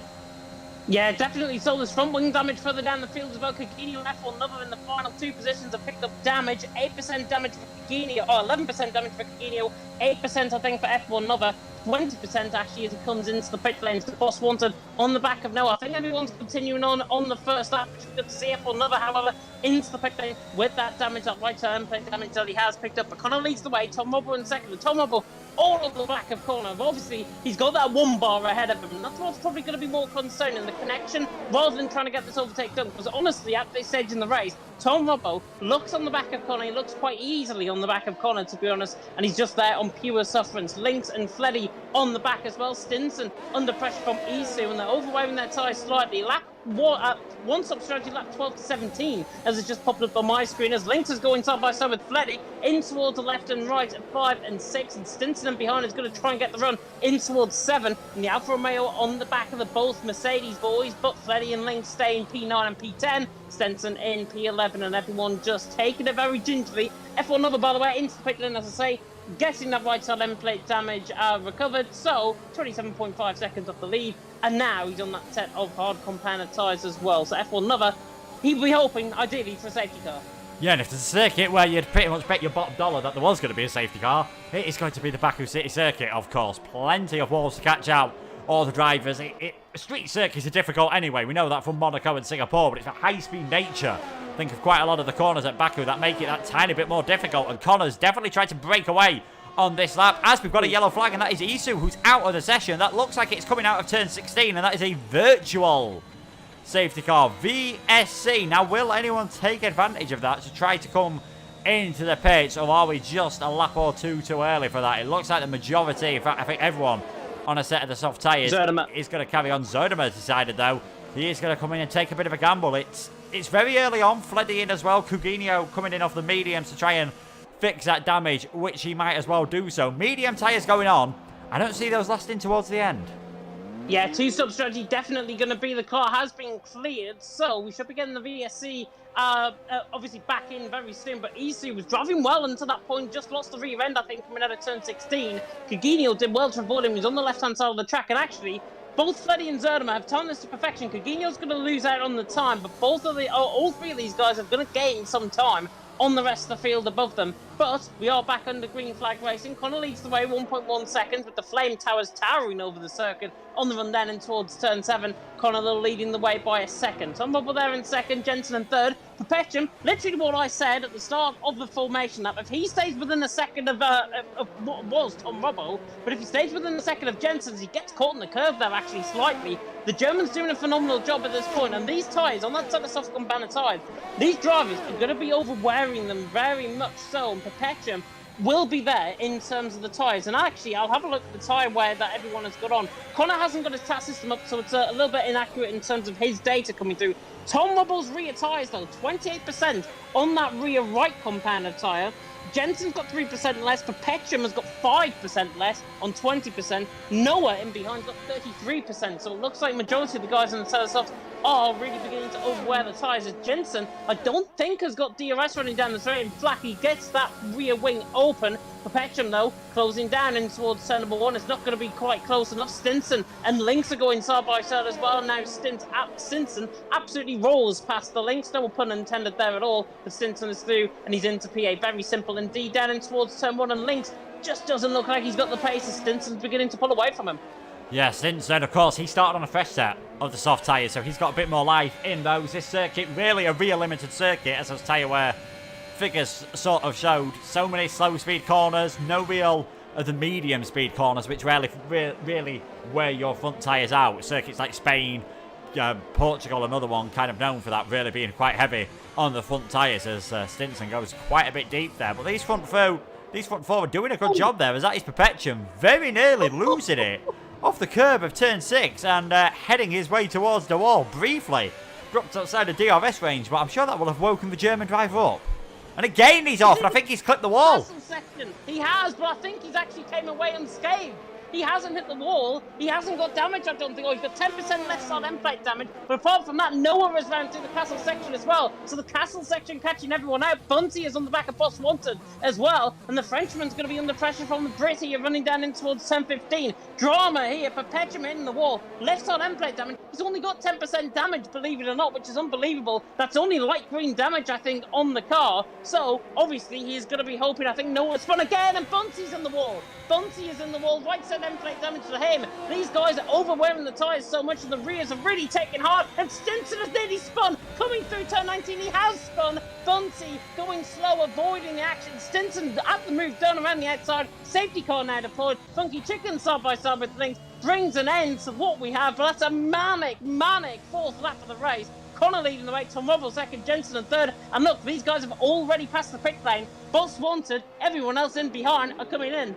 S1: Yeah, definitely. So there's front wing damage further down the field as well. Kikini and F1 Lover in the final 2 positions have picked up damage. 8% damage for Kikini, or 11% damage for Kikini, 8% I think for F1 Lover. 20% actually as he comes into the pit lanes. The Boss Wanted on the back of Noah. I think everyone's continuing on the first lap, which is good to see. F1 Lover, however, into the pit lane with that damage, that right turn plate damage that he has picked up. But Connor leads the way. Tom Robbo in second. Tom Robbo all over the back of Connor. Obviously, he's got that 1 bar ahead of him, and that's what's probably going to be more concerning, the connection, rather than trying to get this overtake done. Because honestly, at this stage in the race, Tom Robbo looks on the back of Connor. He looks quite easily on the back of Connor, to be honest, and he's just there on pure sufferance. Lynx and Fleddy on the back as well. Stinson under pressure from Isu, and they're overwhelming their tyres slightly. One stop strategy lap 12 to 17, as it just popped up on my screen, as Lynx is going side by side with Fleddy in towards the left and right at 5 and 6, and Stinson in behind is going to try and get the run in towards 7, and the Alfa Romeo on the back of the both Mercedes boys, but Fleddy and Lynx stay in P9 and P10, Stinson in P11, and everyone just taking it very gingerly. F1 Lover, by the way, into the pit lane, as I say, getting that right side end plate damage recovered, so 27.5 seconds off the lead, and now he's on that set of hard compounded tyres as well. So F1 Lover, he'd be hoping ideally for a safety car. Yeah,
S2: and if there's a circuit where you'd pretty much bet your bottom dollar that there was going to be a safety car, it is going to be the Baku City circuit, of course. Plenty of walls to catch out all the drivers. Street circuits are difficult anyway. We know that from Monaco and Singapore, but it's a high-speed nature. Think of quite a lot of the corners at Baku that make it that tiny bit more difficult, and Connor's definitely tried to break away on this lap, as we've got a yellow flag, and that is Isu, who's out of the session. That looks like it's coming out of turn 16, and that is a virtual safety car, VSC. Now, will anyone take advantage of that to try to come into the pits, or are we just a lap or 2 too early for that? It looks like the majority, in fact, I think everyone on a set of the soft tyres is going to carry on. Zerdimer decided, though, he is going to come in and take a bit of a gamble. It's very early on. Fleddy in as well. Coutinho coming in off the mediums to try and fix that damage, which he might as well do so. Medium tyres going on. I don't see those lasting towards the end.
S1: Yeah, 2-stop strategy definitely going to be. The car has been cleared, so we should be getting the VSC obviously back in very soon. But Isu was driving well until that point, just lost the rear end, I think, coming out of turn 16. Coutinho did well to avoid him. He's on the left-hand side of the track, and actually, both Fleddy and Zerdimer have timed this to perfection. Coutinho's going to lose out on the time, but all 3 of these guys are going to gain some time on the rest of the field above them. But we are back under green flag racing. Connor leads the way 1.1 seconds, with the flame towers towering over the circuit on the run down in towards turn 7. Connor leading the way by a second. Tom Bubble there in second, Jensen in third. Perpetuum, literally what I said at the start of the formation lap. If he stays within a second of what was Tom Robbo, but if he stays within a second of Jensen's, he gets caught in the curve there actually slightly. The German's doing a phenomenal job at this point, and these tyres, on that side of soft compounded tyres, these drivers are going to be overwearing them very much so, and Perpetuum will be there in terms of the tyres. And actually, I'll have a look at the tyre wear that everyone has got on. Connor hasn't got his TAT system up, so it's a little bit inaccurate in terms of his data coming through. Tom Rubble's rear tyres, though, 28% on that rear right compounder tyre. Jensen's got 3% less. Perpetuum has got 5% less on 20%. Noah in behind's got 33%. So it looks like majority of the guys in the Telesofts are really beginning to overwear the tyres. As Jensen, I don't think has got DRS running down the straight. In fact, he gets that rear wing open. Perpetuum, though, closing down in towards turn number 1. It's not going to be quite close enough. Stinson and Lynx are going side by side as well. Now Stinson absolutely rolls past the Lynx. No pun intended there at all. But Stinson is through and he's into PA. Very simple indeed. Down in towards turn 1, and Lynx just doesn't look like he's got the pace as Stinson's beginning to pull away from him. Yeah,
S2: Stinson, of course, he started on a fresh set of the soft tyres, so he's got a bit more life in those. This circuit, really a real limited circuit, as those tyre wear figures sort of showed. So many slow speed corners, no real of the medium speed corners, which really wear your front tyres out. Circuits like Spain, Portugal, another one kind of known for that, really being quite heavy on the front tyres, as Stinson goes quite a bit deep there. But these front four are doing a good job there, as that is Perpetuum very nearly losing it off the curb of turn 6 and heading his way towards the wall briefly. Dropped outside the DRS range, but I'm sure that will have woken the German driver up. And again he's off, and I think he's clipped the wall.
S1: He has, but I think he's actually came away unscathed. He hasn't hit the wall. He hasn't got damage, I don't think. Oh, he's got 10% less on end plate damage. But apart from that, Noah is round through the castle section as well. So the castle section catching everyone out. Bunty is on the back of Boss Wanted as well. And the Frenchman's going to be under pressure from the Brit here, running down in towards 10-15. Drama here. Perpetuum hitting the wall. Left on end plate damage. He's only got 10% damage, believe it or not, which is unbelievable. That's only light green damage, I think, on the car. So, obviously, he's going to be hoping, I think, Noah's spun again. And Bunty's in the wall. Bunty is in the wall. Right side end plate damage to him. These guys are overwearing the tyres so much and the rears are really taking hard. And Stinson has nearly spun. Coming through turn 19, he has spun. Bunty going slow, avoiding the action. Stinson at the move, down around the outside. Safety car now deployed. Funky Chicken side by side with things. Brings an end to what we have. But that's a manic fourth lap of the race. Connor leading the way, Tom Rubbel second, Jensen in third. And look, these guys have already passed the pit lane. Boss Wanted, everyone else in behind are coming in.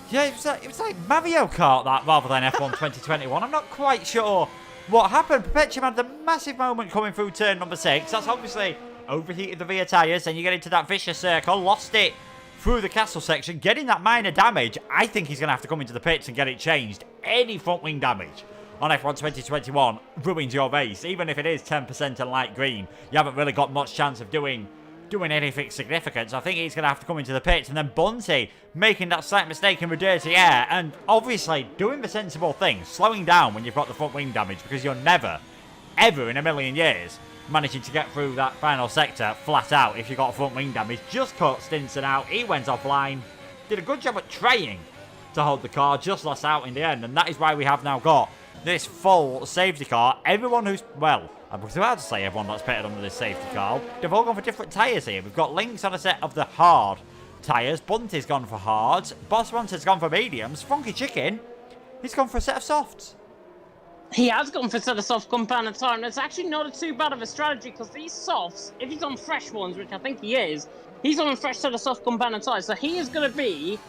S2: Yeah, it was like Mario Kart, that, rather than F1 2021. I'm not quite sure what happened. Perpetuum had the massive moment coming through turn number 6. That's obviously overheated the rear tyres. Then you get into that vicious circle. Lost it through the castle section. Getting that minor damage. I think he's going to have to come into the pits and get it changed. Any front wing damage on F1 2021 ruins your race. Even if it is 10% and light green, you haven't really got much chance of doing anything significant. So I think he's going to have to come into the pits. And then Bunty making that slight mistake in the dirty air and obviously doing the sensible thing, slowing down when you've got the front wing damage, because you're never, ever in a million years managing to get through that final sector flat out if you've got front wing damage. Just caught Stinson out. He went offline. Did a good job at trying to hold the car. Just lost out in the end. And that is why we have now got this full safety car. Everyone who's, well, I was about to say everyone that's pitted under this safety car. They've all gone for different tyres here. We've got Lynx on a set of the hard tyres. Bunty's gone for hards. Boss Wanted's gone for mediums. Funky Chicken, he's gone for a set of softs.
S1: He has gone for a set of soft compound tyre, and it's actually not too bad of a strategy, because these softs, if he's on fresh ones, which I think he is, he's on a fresh set of soft compound tyres, so he is going to be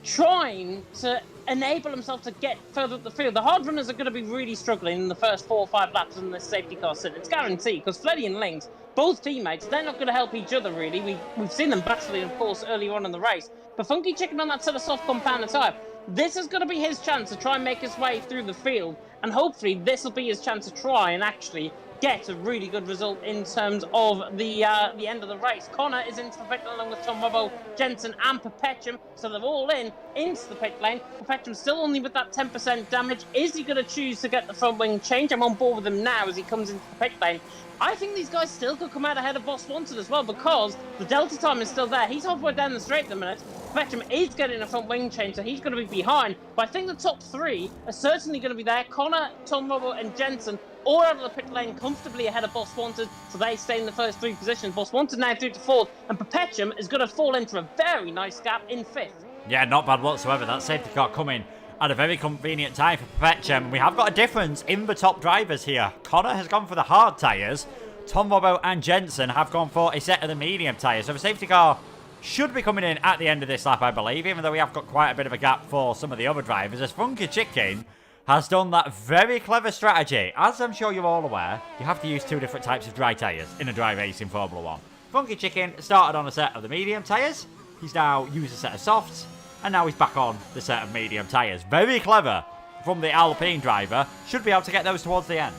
S1: trying to enable himself to get further up the field. The hard runners are going to be really struggling in the first 4 or 5 laps in this safety car sit. It's guaranteed, because Fleddy and Lynx, both teammates, they're not going to help each other really. We've seen them battling, of course, earlier on in the race. But Funky Chicken on that set of soft compound tyre, this is going to be his chance to try and make his way through the field, and hopefully this will be his chance to try and actually get a really good result in terms of the end of the race. Connor is into the pit lane along with Tom Robbo, Jensen and Perpetuum, so they're all into the pit lane. Perpetuum still only with that 10% damage. Is he going to choose to get the front wing change? I'm on board with him now as he comes into the pit lane. I think these guys still could come out ahead of Boss Wanted as well, because the delta time is still there. He's halfway down the straight at the minute. Perpetuum is getting a front wing change, so he's going to be behind. But I think the top 3 are certainly going to be there. Connor, Tom Robbo and Jensen all out of the pit lane comfortably ahead of Boss Wanted, so they stay in the first 3 positions. Boss Wanted now through to 4th, and Perpetuum is going to fall into a very nice gap in 5th.
S2: Yeah, not bad whatsoever. That safety car coming at a very convenient time for Perpetuum. We have got a difference in the top drivers here. Connor has gone for the hard tyres. Tom Robbo and Jensen have gone for a set of the medium tyres. So the safety car should be coming in at the end of this lap, I believe, even though we have got quite a bit of a gap for some of the other drivers, as Funky Chicken has done that very clever strategy. As I'm sure you're all aware, you have to use 2 different types of dry tyres in a dry race in Formula 1. Funky Chicken started on a set of the medium tyres, he's now used a set of softs, and now he's back on the set of medium tyres. Very clever from the Alpine driver, should be able to get those towards the end.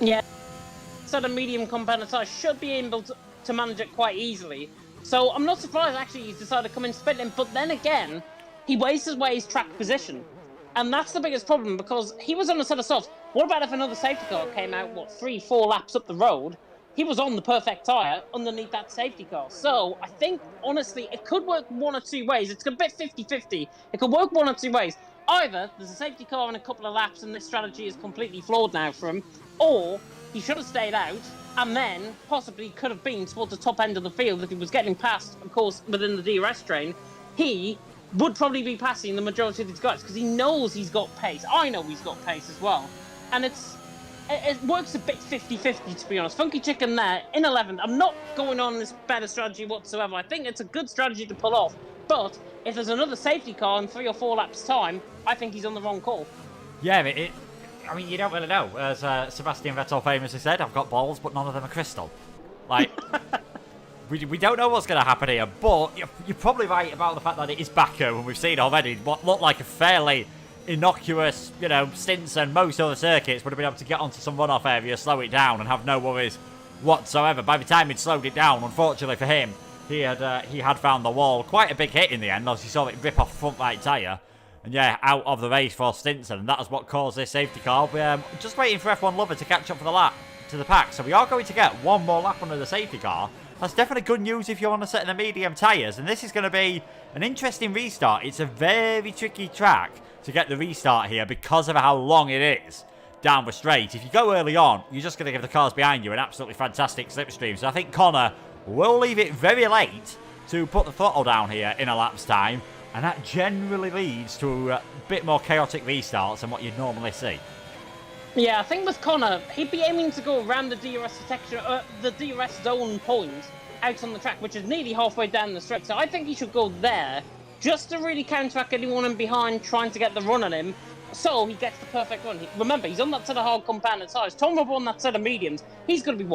S1: Yeah, so the medium compound tyres should be able to manage it quite easily. So I'm not surprised actually he's decided to come in sprinting, but then again, he wastes away his track position. And that's the biggest problem, because he was on a set of softs. What about if another safety car came out, 3-4 laps up the road? He was on the perfect tyre underneath that safety car. So I think, honestly, it could work one or two ways. It's a bit 50-50. It could work one or two ways. Either there's a safety car in a couple of laps and this strategy is completely flawed now for him, or he should have stayed out and then possibly could have been towards the top end of the field. If he was getting past, of course, within the DRS train, he would probably be passing the majority of these guys because he knows he's got pace. I know he's got pace as well. And it works a bit 50-50, to be honest. Funky Chicken there in 11th. I'm not going on this better strategy whatsoever. I think it's a good strategy to pull off. But if there's another safety car in 3 or 4 laps' time, I think he's on the wrong call.
S2: Yeah, I mean, you don't really know. As Sebastian Vettel famously said, I've got balls, but none of them are crystal. Like, we don't know what's going to happen here, but you're probably right about the fact that it is Baku, and we've seen already what looked like a fairly innocuous, stints, and most other circuits would have been able to get onto some runoff area, slow it down, and have no worries whatsoever. By the time he'd slowed it down, unfortunately for him, he had found the wall. Quite a big hit in the end, as you saw it rip off the front right tyre. And yeah, out of the race for Stinson, and that is what caused this safety car. We're just waiting for F1 Lover to catch up for the lap to the pack, so we are going to get one more lap under the safety car. That's definitely good news if you want to set in the medium tyres, and this is going to be an interesting restart. It's a very tricky track to get the restart here because of how long it is down the straight. If you go early on, you're just going to give the cars behind you an absolutely fantastic slipstream. So I think Connor will leave it very late to put the throttle down here in a lap's time, and that generally leads to a bit more chaotic restarts than what you'd normally see.
S1: Yeah, I think with Connor, he'd be aiming to go around the DRS detection, the DRS zone point out on the track, which is nearly halfway down the straight. So I think he should go there just to really counteract anyone in behind trying to get the run on him, so he gets the perfect run. Remember, he's on that set of hard compounded tyres. Tom Robb on that set of mediums. He's going to be,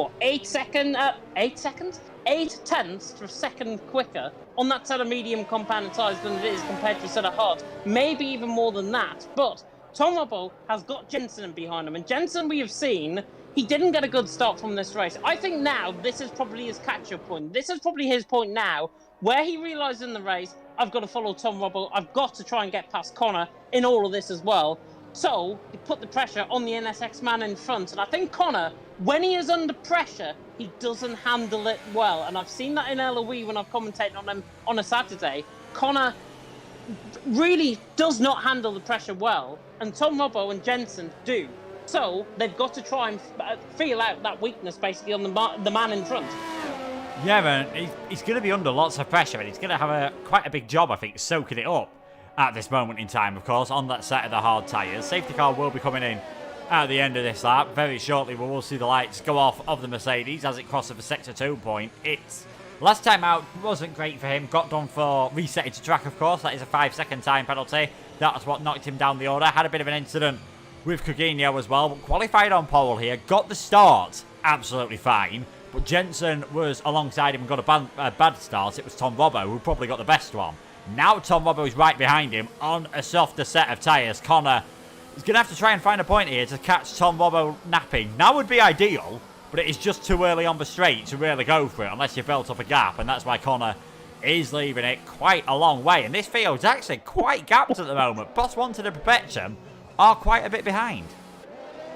S1: 8 tenths to a second quicker on that set of medium compounded tyres than it is compared to a set of hard. Maybe even more than that. But Tom Robbo has got Jensen behind him, and Jensen, we have seen, he didn't get a good start from this race. I think now this is probably his catch-up point. This is probably his point now, where he realised in the race, I've got to follow Tom Robbo, I've got to try and get past Connor in all of this as well. So he put the pressure on the NSX man in front, and I think Connor, when he is under pressure, he doesn't handle it well. And I've seen that in LOE when I've commentated on him on a Saturday. Connor really does not handle the pressure well, and Tom Robbo and Jensen do. So they've got to try and feel out that weakness basically on the man in front.
S2: Yeah, man, he's going to be under lots of pressure, and he's going to have quite a big job, I think, soaking it up at this moment in time, of course, on that set of the hard tyres. Safety car will be coming in at the end of this lap. Very shortly, we will see the lights go off of the Mercedes as it crosses the Sector 2 point. It's last time out wasn't great for him. Got done for resetting to track, of course. That is a 5-second time penalty. That's what knocked him down the order. Had a bit of an incident with Coutinho as well, but qualified on pole here. Got the start absolutely fine, but Jensen was alongside him and got a bad start. It was Tom Robbo who probably got the best one. Now Tom Robbo is right behind him on a softer set of tyres. Connor is going to have to try and find a point here to catch Tom Robbo napping. Now would be ideal, but it is just too early on the straight to really go for it unless you've built up a gap, and that's why Connor is leaving it quite a long way. And this field's actually quite gapped at the moment. Boss Wanted and Perpetuum are quite a bit behind.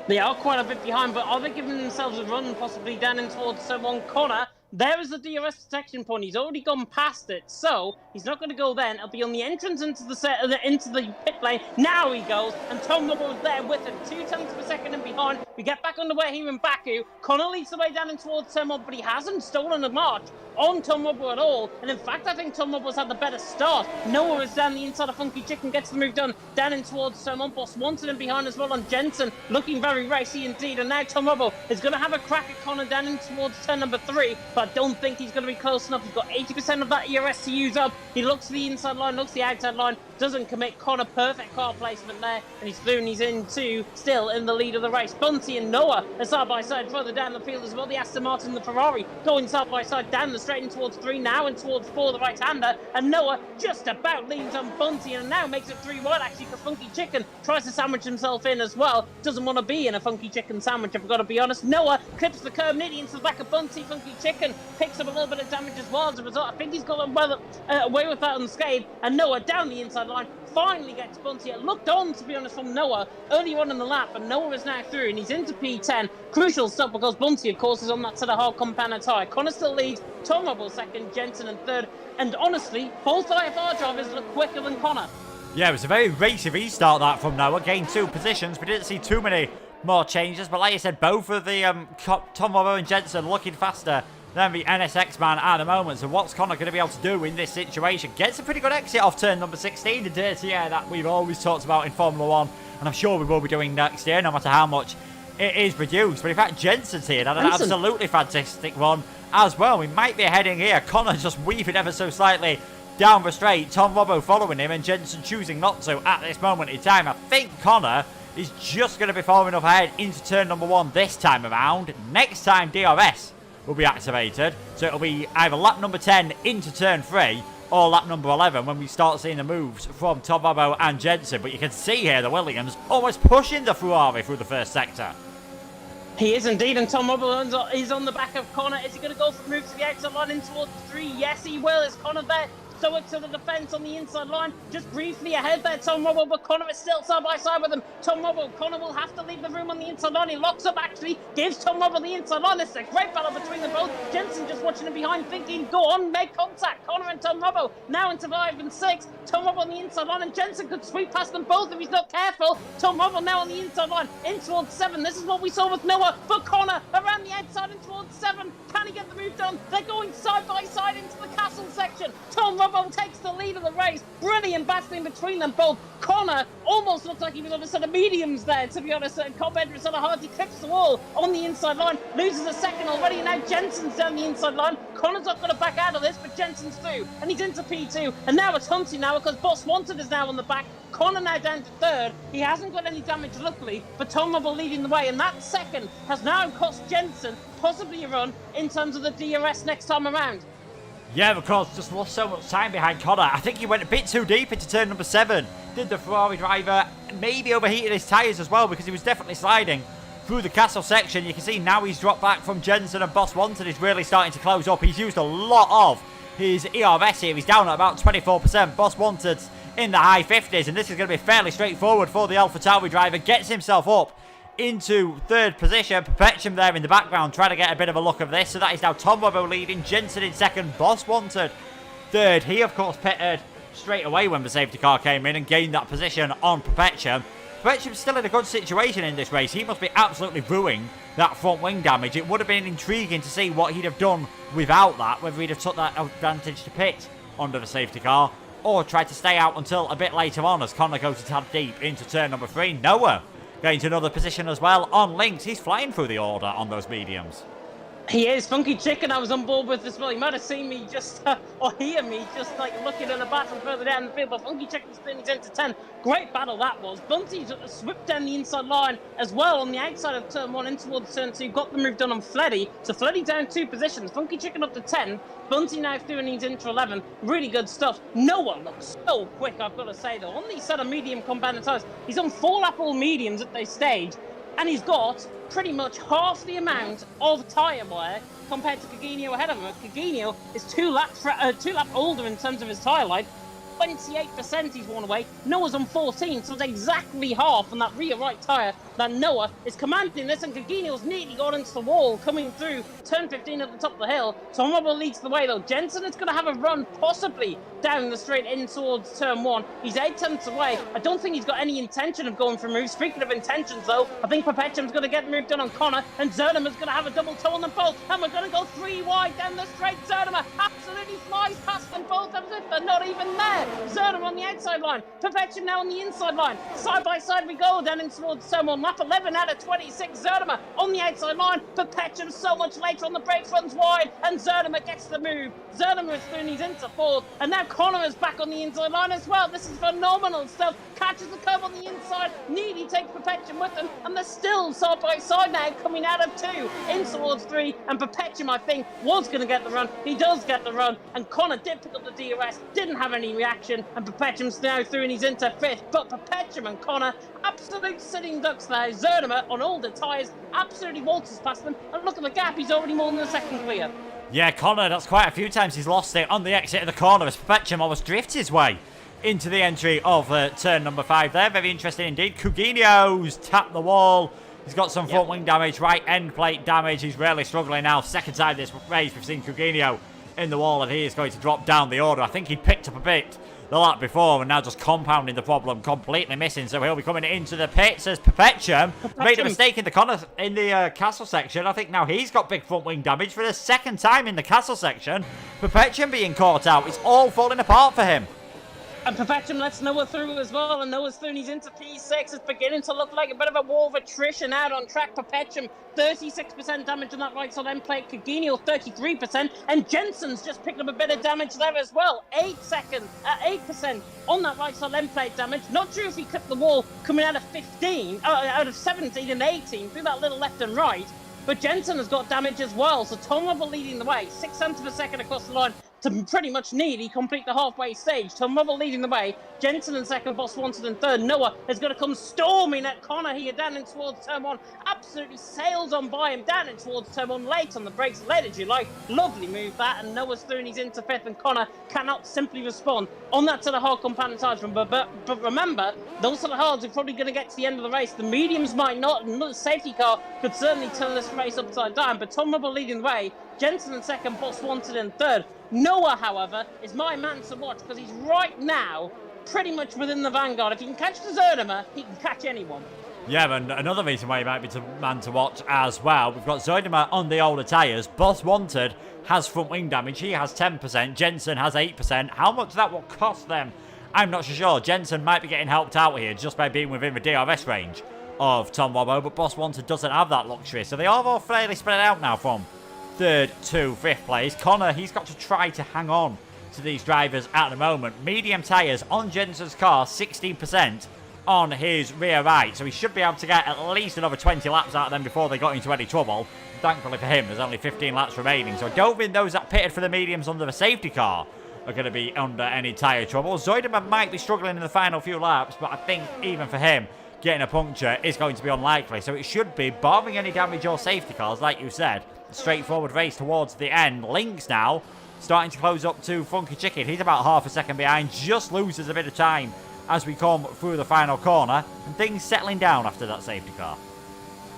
S1: They are quite a bit behind, but are they giving themselves a run possibly down in towards someone? Connor, there is the DRS detection point. He's already gone past it, so he's not going to go then. It'll be on the entrance into the pit lane. Now he goes, and Tom Robbo is there with him. 2 tenths of a second in behind. We get back underway here in Baku. Connor leads the way down in towards Tom Robbo, but he hasn't stolen a march on Tom Robbo at all. And in fact, I think Tom Robbo's had the better start. Noah is down the inside of Funky Chicken, gets the move done down in towards Tom Robbo. Boss Wanted him behind as well on Jensen, looking very racy indeed. And now Tom Robbo is going to have a crack at Connor down in towards turn number 3. But I don't think he's going to be close enough. He's got 80% of that ERS to use up. He looks to the inside line, looks to the outside line, doesn't commit. Connor, perfect car placement there, and he's through and he's into, still in the lead of the race. Bunty and Noah are side by side further down the field as well. The Aston Martin and the Ferrari going side by side down the straight and towards 3 now and towards 4, the right-hander. And Noah just about leans on Bunty and now makes it 3 wide actually for Funky Chicken. Tries to sandwich himself in as well. Doesn't want to be in a Funky Chicken sandwich, I've got to be honest. Noah clips the curb nearly into the back of Bunty. Funky Chicken picks up a little bit of damage as well as a result. I think he's got well away with that unscathed. And Noah down the inside line finally gets Bunty. It looked on, to be honest, from Noah early on in the lap, and Noah is now through and he's into P10. Crucial stuff because Bunty, of course, is on that sort of hard compound tyre. Connor still leads, Tom Rubble second, Jensen in third, and honestly, both IFR drivers look quicker than Connor.
S2: Yeah, it was a very racy restart that from Noah. Gained 2 positions. We didn't see too many more changes, but like you said, both of the Tom Rubble and Jensen looking faster than the NSX man at the moment. So what's Connor going to be able to do in this situation? Gets a pretty good exit off turn number 16, the dirty air that we've always talked about in Formula 1, and I'm sure we will be doing next year, no matter how much it is reduced. But in fact, Jensen's here had an absolutely fantastic run as well. We might be heading here. Connor just weaving ever so slightly down the straight. Tom Robbo following him and Jensen choosing not to at this moment in time. I think Connor is just going to be following up ahead into turn number 1 this time around. Next time, DRS will be activated. So it'll be either lap number 10 into turn 3 or lap number 11 when we start seeing the moves from Tom Robbo and Jensen. But you can see here the Williams almost pushing the Ferrari through the first sector.
S1: He is indeed, and Tom Robbo is on the back of Connor. Is he going to go for move to the outside line in towards 3? Yes, he will. Is Connor there? So to the defence on the inside line, just briefly ahead there, Tom Robbo, but Connor is still side by side with him. Tom Robbo, Connor will have to leave the room on the inside line. He locks up actually, gives Tom Robbo the inside line. This is a great battle between them both. Jensen just watching him behind, thinking, go on, make contact. Connor and Tom Robbo now into 5 and 6. Tom Robbo on the inside line, and Jensen could sweep past them both if he's not careful. Tom Robbo now on the inside line, in towards 7. This is what we saw with Noah, but Connor around the outside in towards 7. Can he get the move done? They're going side by side into the castle section. Tom Robbo takes the lead of the race. Brilliant battling between them both. Connor almost looked like he was on a set of mediums there, to be honest. Commentators sort of hard. He clips the wall on the inside line, loses a second already, and now Jensen's down the inside line. Connor's not going to back out of this, but Jensen's through, and he's into P2. And now it's Hunty now, because Boss Wanted is now on the back. Connor now down to 3rd. He hasn't got any damage, luckily, but Tom Rubble leading the way, and that second has now cost Jensen possibly a run in terms of the DRS next time around.
S2: Yeah, of course, just lost so much time behind Connor. I think he went a bit too deep into turn number 7. Did the Ferrari driver, maybe overheated his tyres as well, because he was definitely sliding through the castle section. You can see now he's dropped back from Jensen, and Boss Wanted is really starting to close up. He's used a lot of his ERS here. He's down at about 24%. Boss Wanted's in the high 50s, and this is going to be fairly straightforward for the AlphaTauri driver. Gets himself up into 3rd position. Perpetuum there in the background trying to get a bit of a look of this. So that is now Tom Robbo leading, Jensen in 2nd, Boss Wanted 3rd. He of course pitted straight away when the safety car came in and gained that position on Perpetuum. Perpetuum's still in a good situation in this race. He must be absolutely brewing that front wing damage. It would have been intriguing to see what he'd have done without that, whether he'd have took that advantage to pit under the safety car or tried to stay out until a bit later on as Connor goes a tad deep into turn number 3. Noah going to another position as well on links. He's flying through the order on those mediums.
S1: He is. Funky Chicken I was on board with as well. He might have seen me just, or hear me just like looking at a battle further down the field, but Funky Chicken's spinning into 10. Great battle that was. Bunty swept down the inside line as well on the outside of turn 1 in towards turn 2. Got the move done on Fleddy. So Fleddy down 2 positions. Funky Chicken up to 10. Bunty now through and he's into 11. Really good stuff. Noah looks so quick, I've got to say though. On these set of medium compounded tyres, he's on 4 lap all mediums at this stage. And he's got pretty much half the amount of tyre wear compared to Caginio ahead of him. Caginio is 2 lap older in terms of his tyre life. 28% he's worn away. Noah's on 14, so it's exactly half on that rear right tyre that Noah is commanding this, and Caginio's neatly got into the wall coming through turn 15 at the top of the hill. Tom Rubble leads the way though. Jensen is going to have a run possibly down the straight in towards turn 1. He's 8 tenths away. I don't think he's got any intention of going for a move. Speaking of intentions though, I think Perpetuum's going to get the move done on Connor, and Zernimer's going to have a double toe on them both, and we're going to go 3 wide down the straight. Zernimer absolutely flies past them both as if they're not even there. Zernimer on the outside line, Perpetuum now on the inside line. Side by side we go down in towards turn 1. lap 11 out of 26. Zerdimer on the outside line. Perpetuum so much later on the brakes, runs wide, and Zerdimer gets the move. Zerdimer is through, he's into fourth, and now Connor is back on the inside line as well. This is phenomenal stuff. Catches the curve on the inside. Nearly takes Perpetuum with them, and they're still side by side now, coming out of 2 in towards 3. And Perpetuum, I think, was going to get the run. He does get the run, and Connor did pick up the DRS, didn't have any reaction, and Perpetuum's now through, and he's into 5th. But Perpetuum and Connor, absolute sitting ducks there. Zerdimer on all the tyres, absolutely waltzes past them, and look at the gap, he's already more than a second clear.
S2: Yeah, Connor, that's quite a few times he's lost it on the exit of the corner as Perpetuum almost drifts his way into the entry of turn number 5 there. Very interesting indeed. Coutinho's tapped the wall. He's got some front wing damage, right end plate damage. He's really struggling now. Second time this race we've seen Coutinho in the wall, and he is going to drop down the order. I think he picked up a bit the lap before and now just compounding the problem, completely missing. So he'll be coming into the pits as Perpetuum made a mistake in the castle section. I think now he's got big front wing damage for the second time in the castle section. Perpetuum being caught out. It's all falling apart for him.
S1: And Perpetuum lets Noah through as well, and Noah's through, and he's into P6. It's beginning to look like a bit of a war of attrition out on track. Perpetuum, 36% damage on that right side end plate. Coutinho, 33%. And Jensen's just picked up a bit of damage there as well. 8% on that right side end plate damage. Not sure if he clipped the wall coming out of 17 and 18, through that little left and right. But Jensen has got damage as well, so Tom Rubble leading the way, 6 tenths of a second across the line to pretty much nearly complete the halfway stage. Tom Rubble leading the way, Jensen in second, Boss Wanted in third. Noah is going to come storming at Connor here, down in towards turn 1, absolutely sails on by him, down in towards turn 1, late on the brakes, late as you like, lovely move that, and Noah's through and he's into 5th, and Connor cannot simply respond on that to the hard Commentators. But remember, those to the hards are probably going to get to the end of the race. The mediums might not, and the safety car could certainly turn this race upside down, but Tom Rubble leading the way, Jensen in second, Boss Wanted in third. Noah, however, is my man to watch because he's right now pretty much within the vanguard. If he can catch the Zerdimer, he can catch anyone.
S2: Yeah, and another reason why he might be the man to watch as well. We've got Zerdimer on the older tyres. Boss Wanted has front wing damage. He has 10%. Jensen has 8%. How much that will cost them, I'm not so sure. Jensen might be getting helped out here just by being within the DRS range of Tom Robbo, but Boss Wanted doesn't have that luxury. So they are all fairly spread out now from 3rd to 5th place. Connor, he's got to try to hang on to these drivers at the moment. Medium tyres on Jensen's car, 16% on his rear right. So he should be able to get at least another 20 laps out of them before they got into any trouble. Thankfully for him, there's only 15 laps remaining. So I don't think those that pitted for the mediums under the safety car are going to be under any tyre trouble. Zoideman might be struggling in the final few laps, but I think even for him, getting a puncture is going to be unlikely. So it should be, barring any damage or safety cars, like you said, straightforward race towards the end. Lynx now starting to close up to Funky Chicken. He's about half a second behind, just loses a bit of time as we come through the final corner, and things settling down after that safety car.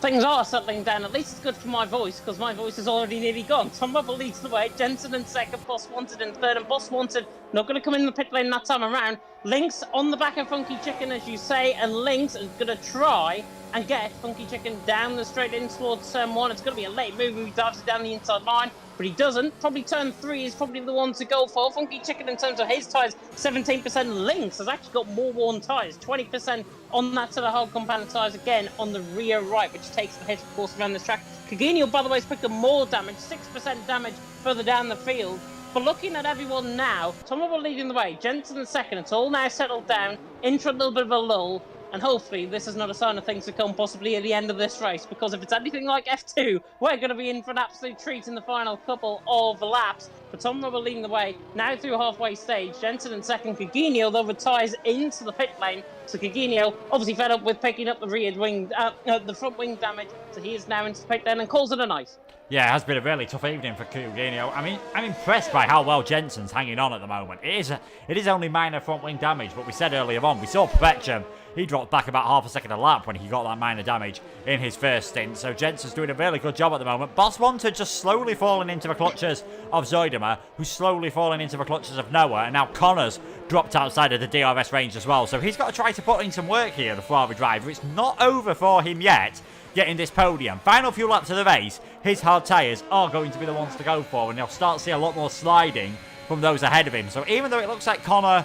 S1: Things are settling down. At least it's good for my voice, because my voice is already nearly gone. Tom Rubble leads the way, Jensen in second, Boss Wanted in third, and Boss Wanted not going to come in the pit lane that time around. Lynx on the back of Funky Chicken, as you say, and Lynx is going to try and get Funky Chicken down the straight in towards turn 1. It's going to be a late move when he dives down the inside line, but he doesn't. Probably turn 3 is probably the one to go for. Funky Chicken, in terms of his tyres, 17%. Lynx has actually got more worn tyres, 20% on that to the hard compound tyres again on the rear right, which takes the hit, of course, around this track. Coutinho, by the way, has picked up more damage, 6% damage further down the field. But looking at everyone now, Tom Rubble leading the way, Jensen in second. It's all now settled down, into a little bit of a lull. And hopefully this is not a sign of things to come possibly at the end of this race, because if it's anything like F2, we're going to be in for an absolute treat in the final couple of laps. But Tom Rubble leading the way, now through halfway stage. Jensen in second, Coutinho though retires into the pit lane. So Coutinho obviously fed up with picking up the the front wing damage, so he is now into the pit lane and calls it a night.
S2: Yeah, it has been a really tough evening for Coutinho. I mean, I'm impressed by how well Jensen's hanging on at the moment. It is only minor front wing damage, but we said earlier on, we saw Perpetuum. He dropped back about half a second a lap when he got that minor damage in his first stint. So Jensen's doing a really good job at the moment. Boss Wanted just slowly falling into the clutches of Zoidemer, who's slowly falling into the clutches of Noah. And now Connor's dropped outside of the DRS range as well. So he's got to try to put in some work here, the Ferrari driver. It's not over for him yet, getting this podium. Final few laps of the race, his hard tyres are going to be the ones to go for, and he'll start to see a lot more sliding from those ahead of him. So even though it looks like Connor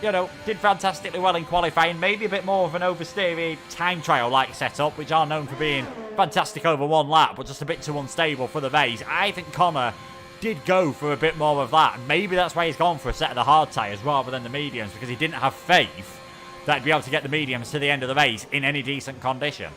S2: you know, did fantastically well in qualifying. Maybe a bit more of an oversteery time trial-like setup, which are known for being fantastic over one lap, but just a bit too unstable for the race. I think Connor did go for a bit more of that. Maybe that's why he's gone for a set of the hard tyres rather than the mediums, because he didn't have faith that he'd be able to get the mediums to the end of the race in any decent condition.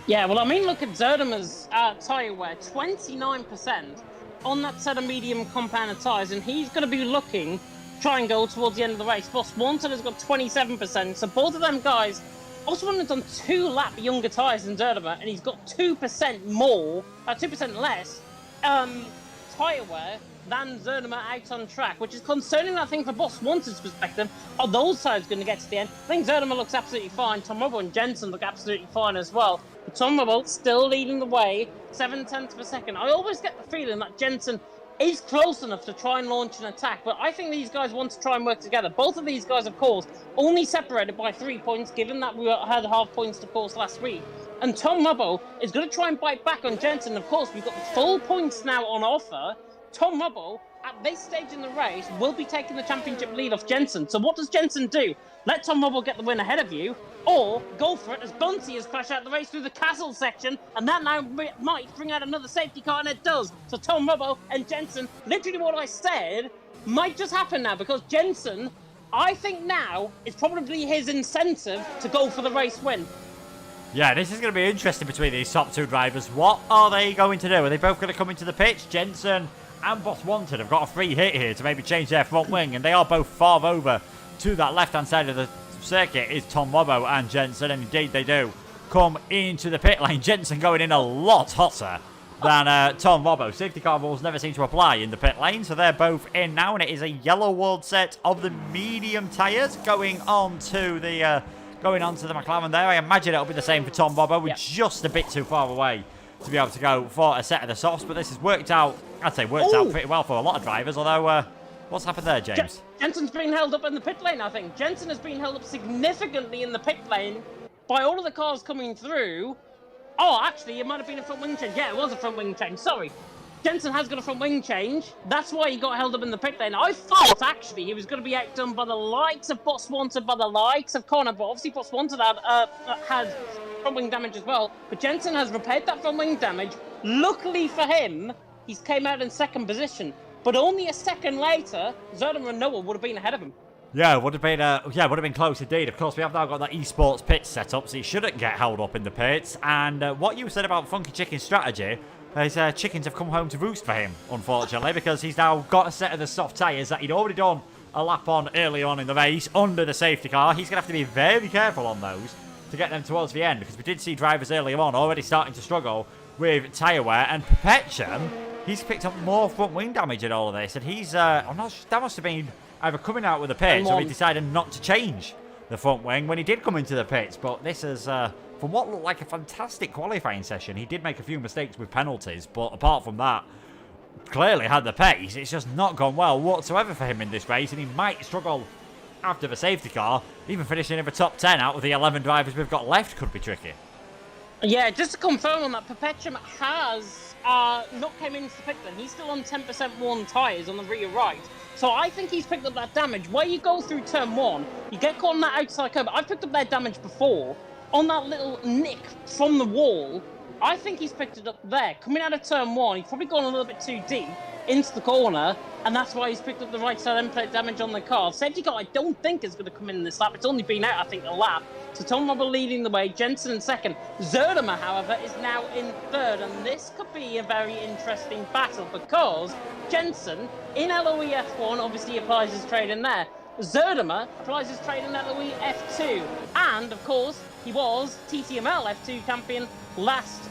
S1: Yeah, well, I mean, look at Zerdima's tyre wear, 29% on that set of medium compounded tyres, and he's going to be looking to try and go towards the end of the race. Plus, Swanson has got 27%, so both of them guys, Swanson's on 2 lap younger tyres than Zerdima, and he's got 2% more, 2% less tyre wear than Zerdima out on track, which is concerning, I think, for Boss Swanson's perspective. Are those tyres going to get to the end? I think Zerdima looks absolutely fine. Tom Rubble and Jensen look absolutely fine as well. But Tom Rubble still leading the way, 0.7 of a second. I always get the feeling that Jensen is close enough to try and launch an attack, but I think these guys want to try and work together. Both of these guys, of course, only separated by 3 points, given that we had half points to course last week. And Tom Rubble is going to try and bite back on Jensen. Of course, we've got full points now on offer. Tom Rubble, at this stage in the race, will be taking the championship lead off Jensen. So what does Jensen do? Let Tom Rubble get the win ahead of you, or go for it as Bunty has crashed out the race through the castle section, and that now might bring out another safety car, and it does. So Tom Rubble and Jensen, literally what I said, might just happen now, because Jensen, I think now, is probably his incentive to go for the race win.
S2: Yeah, this is going to be interesting between these top 2 drivers. What are they going to do? Are they both going to come into the pitch? Jensen and Boss Wanted have got a free hit here to maybe change their front wing, and they are both far over to that left-hand side of the circuit is Tom Robbo and Jensen, and indeed they do come into the pit lane. Jensen going in a lot hotter than Tom Robbo. Safety car rules never seem to apply in the pit lane, so they're both in now, and it is a yellow world set of the medium tyres going on to the McLaren there. I imagine it'll be the same for Tom Robbo. We're just a bit too far away to be able to go for a set of the softs, but this has worked out, I'd say worked out pretty well for a lot of drivers, although what's happened there, James?
S1: Jensen's been held up in the pit lane, I think. Jensen has been held up significantly in the pit lane by all of the cars coming through. Oh, actually, it might have been a front wing change. Yeah, it was a front wing change, sorry. Jensen has got a front wing change. That's why he got held up in the pit lane. I thought, actually, he was going to be outdone by the likes of Boss Wanted, by the likes of Connor, but obviously Boss Wanted had front wing damage as well. But Jensen has repaired that front wing damage. Luckily for him, he came out in second position. But only a second later, Zerdima and Noah would have been ahead of him.
S2: Yeah, would have been close indeed. Of course, we have now got that esports pit set up, so he shouldn't get held up in the pits. And what you said about Funky Chicken's strategy, his chickens have come home to roost for him, unfortunately, because he's now got a set of the soft tyres that he'd already done a lap on early on in the race under the safety car. He's going to have to be very careful on those to get them towards the end, because we did see drivers earlier on already starting to struggle with tyre wear. And Perpetuum, he's picked up more front wing damage in all of this, and he's that must have been either coming out with the pits or he decided not to change the front wing when he did come into the pits. But this is from what looked like a fantastic qualifying session. He did make a few mistakes with penalties, but apart from that, clearly had the pace. It's just not gone well whatsoever for him in this race, and he might struggle after the safety car. Even finishing in the top 10 out of the 11 drivers we've got left could be tricky. Yeah,
S1: just to confirm on that, Perpetuum has not came into the pit lane. He's still on 10% worn tyres on the rear right. So I think he's picked up that damage. Where you go through turn 1, you get caught on that outside curb. I've picked up that damage before. On that little nick from the wall, I think he's picked it up there. Coming out of turn 1, he's probably gone a little bit too deep into the corner, and that's why he's picked up the right side end plate damage on the car. Safety car, I don't think is going to come in this lap. It's only been out, I think, a lap. So Tom Robble leading the way, Jensen in second. Zerdima, however, is now in third, and this could be a very interesting battle because Jensen, in LOE F1, obviously applies his trade in there. Zerdima applies his trade in LOE F2, and of course, he was TTML F2 champion last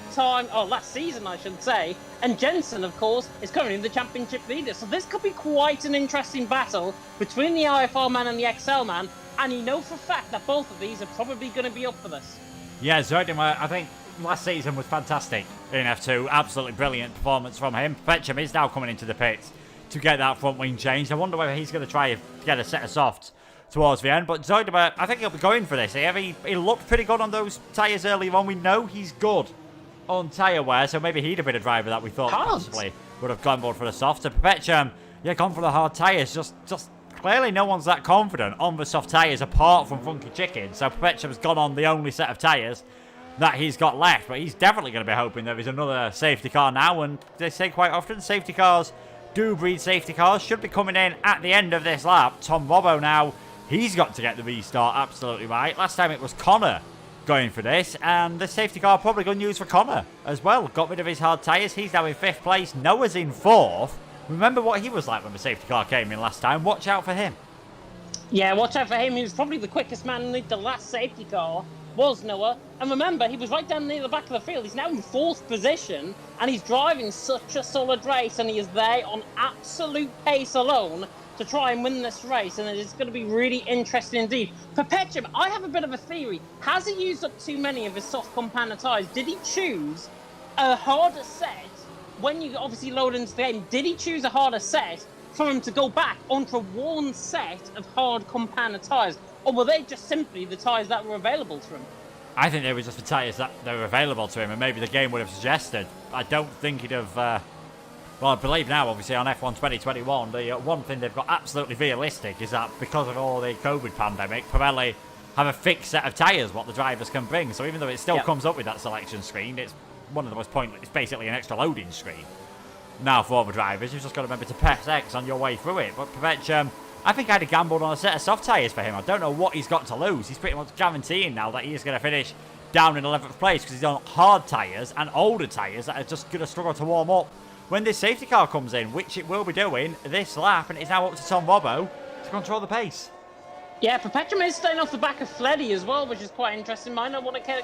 S1: season, I should say. And Jensen, of course, is currently the championship leader. So this could be quite an interesting battle between the IFR man and the XL man. And you know for a fact that both of these are probably going to be up for this.
S2: Yeah, Zerdima, I think last season was fantastic in F2. Absolutely brilliant performance from him. Perpetuum is now coming into the pits to get that front wing changed. I wonder whether he's going to try to get a set of softs towards the end. But Zerdima, I think he'll be going for this. He looked pretty good on those tyres earlier on. We know he's good on tyre wear, so maybe he'd have been a driver that we thought possibly would have gone more for the softs. So Perpetuum, yeah, gone for the hard tyres. Just clearly no one's that confident on the soft tyres apart from Funky Chicken. So Perpetuum's gone on the only set of tyres that he's got left. But he's definitely going to be hoping there is another safety car now. And they say quite often safety cars do breed safety cars. Should be coming in at the end of this lap. Tom Robbo now, he's got to get the restart absolutely right. Last time it was Connor going for this, and the safety car probably good news for Connor as well. Got rid of his hard tyres. He's now in 5th place. Noah's in 4th. Remember what he was like when the safety car came in last time. Watch out for him.
S1: Yeah, watch out for him. He was probably the quickest man in the last safety car, was Noah. And remember, he was right down near the back of the field. He's now in 4th position, and he's driving such a solid race, and he is there on absolute pace alone to try and win this race, and it's going to be really interesting indeed. Perpetuum, I have a bit of a theory. Has he used up too many of his soft compound tyres? Did he choose a harder set when you obviously load into the game? Did he choose a harder set for him to go back onto a worn set of hard compound tyres? Or were they just simply the tyres that were available to him?
S2: I think they were just the tyres that were available to him, and maybe the game would have suggested. I don't think he'd have... Well, I believe now, obviously, on F1 2021, the one thing they've got absolutely realistic is that because of all the COVID pandemic, Pirelli have a fixed set of tyres what the drivers can bring. So even though it still comes up with that selection screen, it's one of the most pointless. It's basically an extra loading screen. Now for all the drivers, you've just got to remember to press X on your way through it. But Perpetuum, I think I'd have gambled on a set of soft tyres for him. I don't know what he's got to lose. He's pretty much guaranteeing now that he is going to finish down in 11th place because he's on hard tyres and older tyres that are just going to struggle to warm up when this safety car comes in, which it will be doing this lap, and it's now up to Tom Robbo to control the pace.
S1: Yeah, Perpetuum is staying off the back of Fleddy as well, which is quite interesting. Might not want to get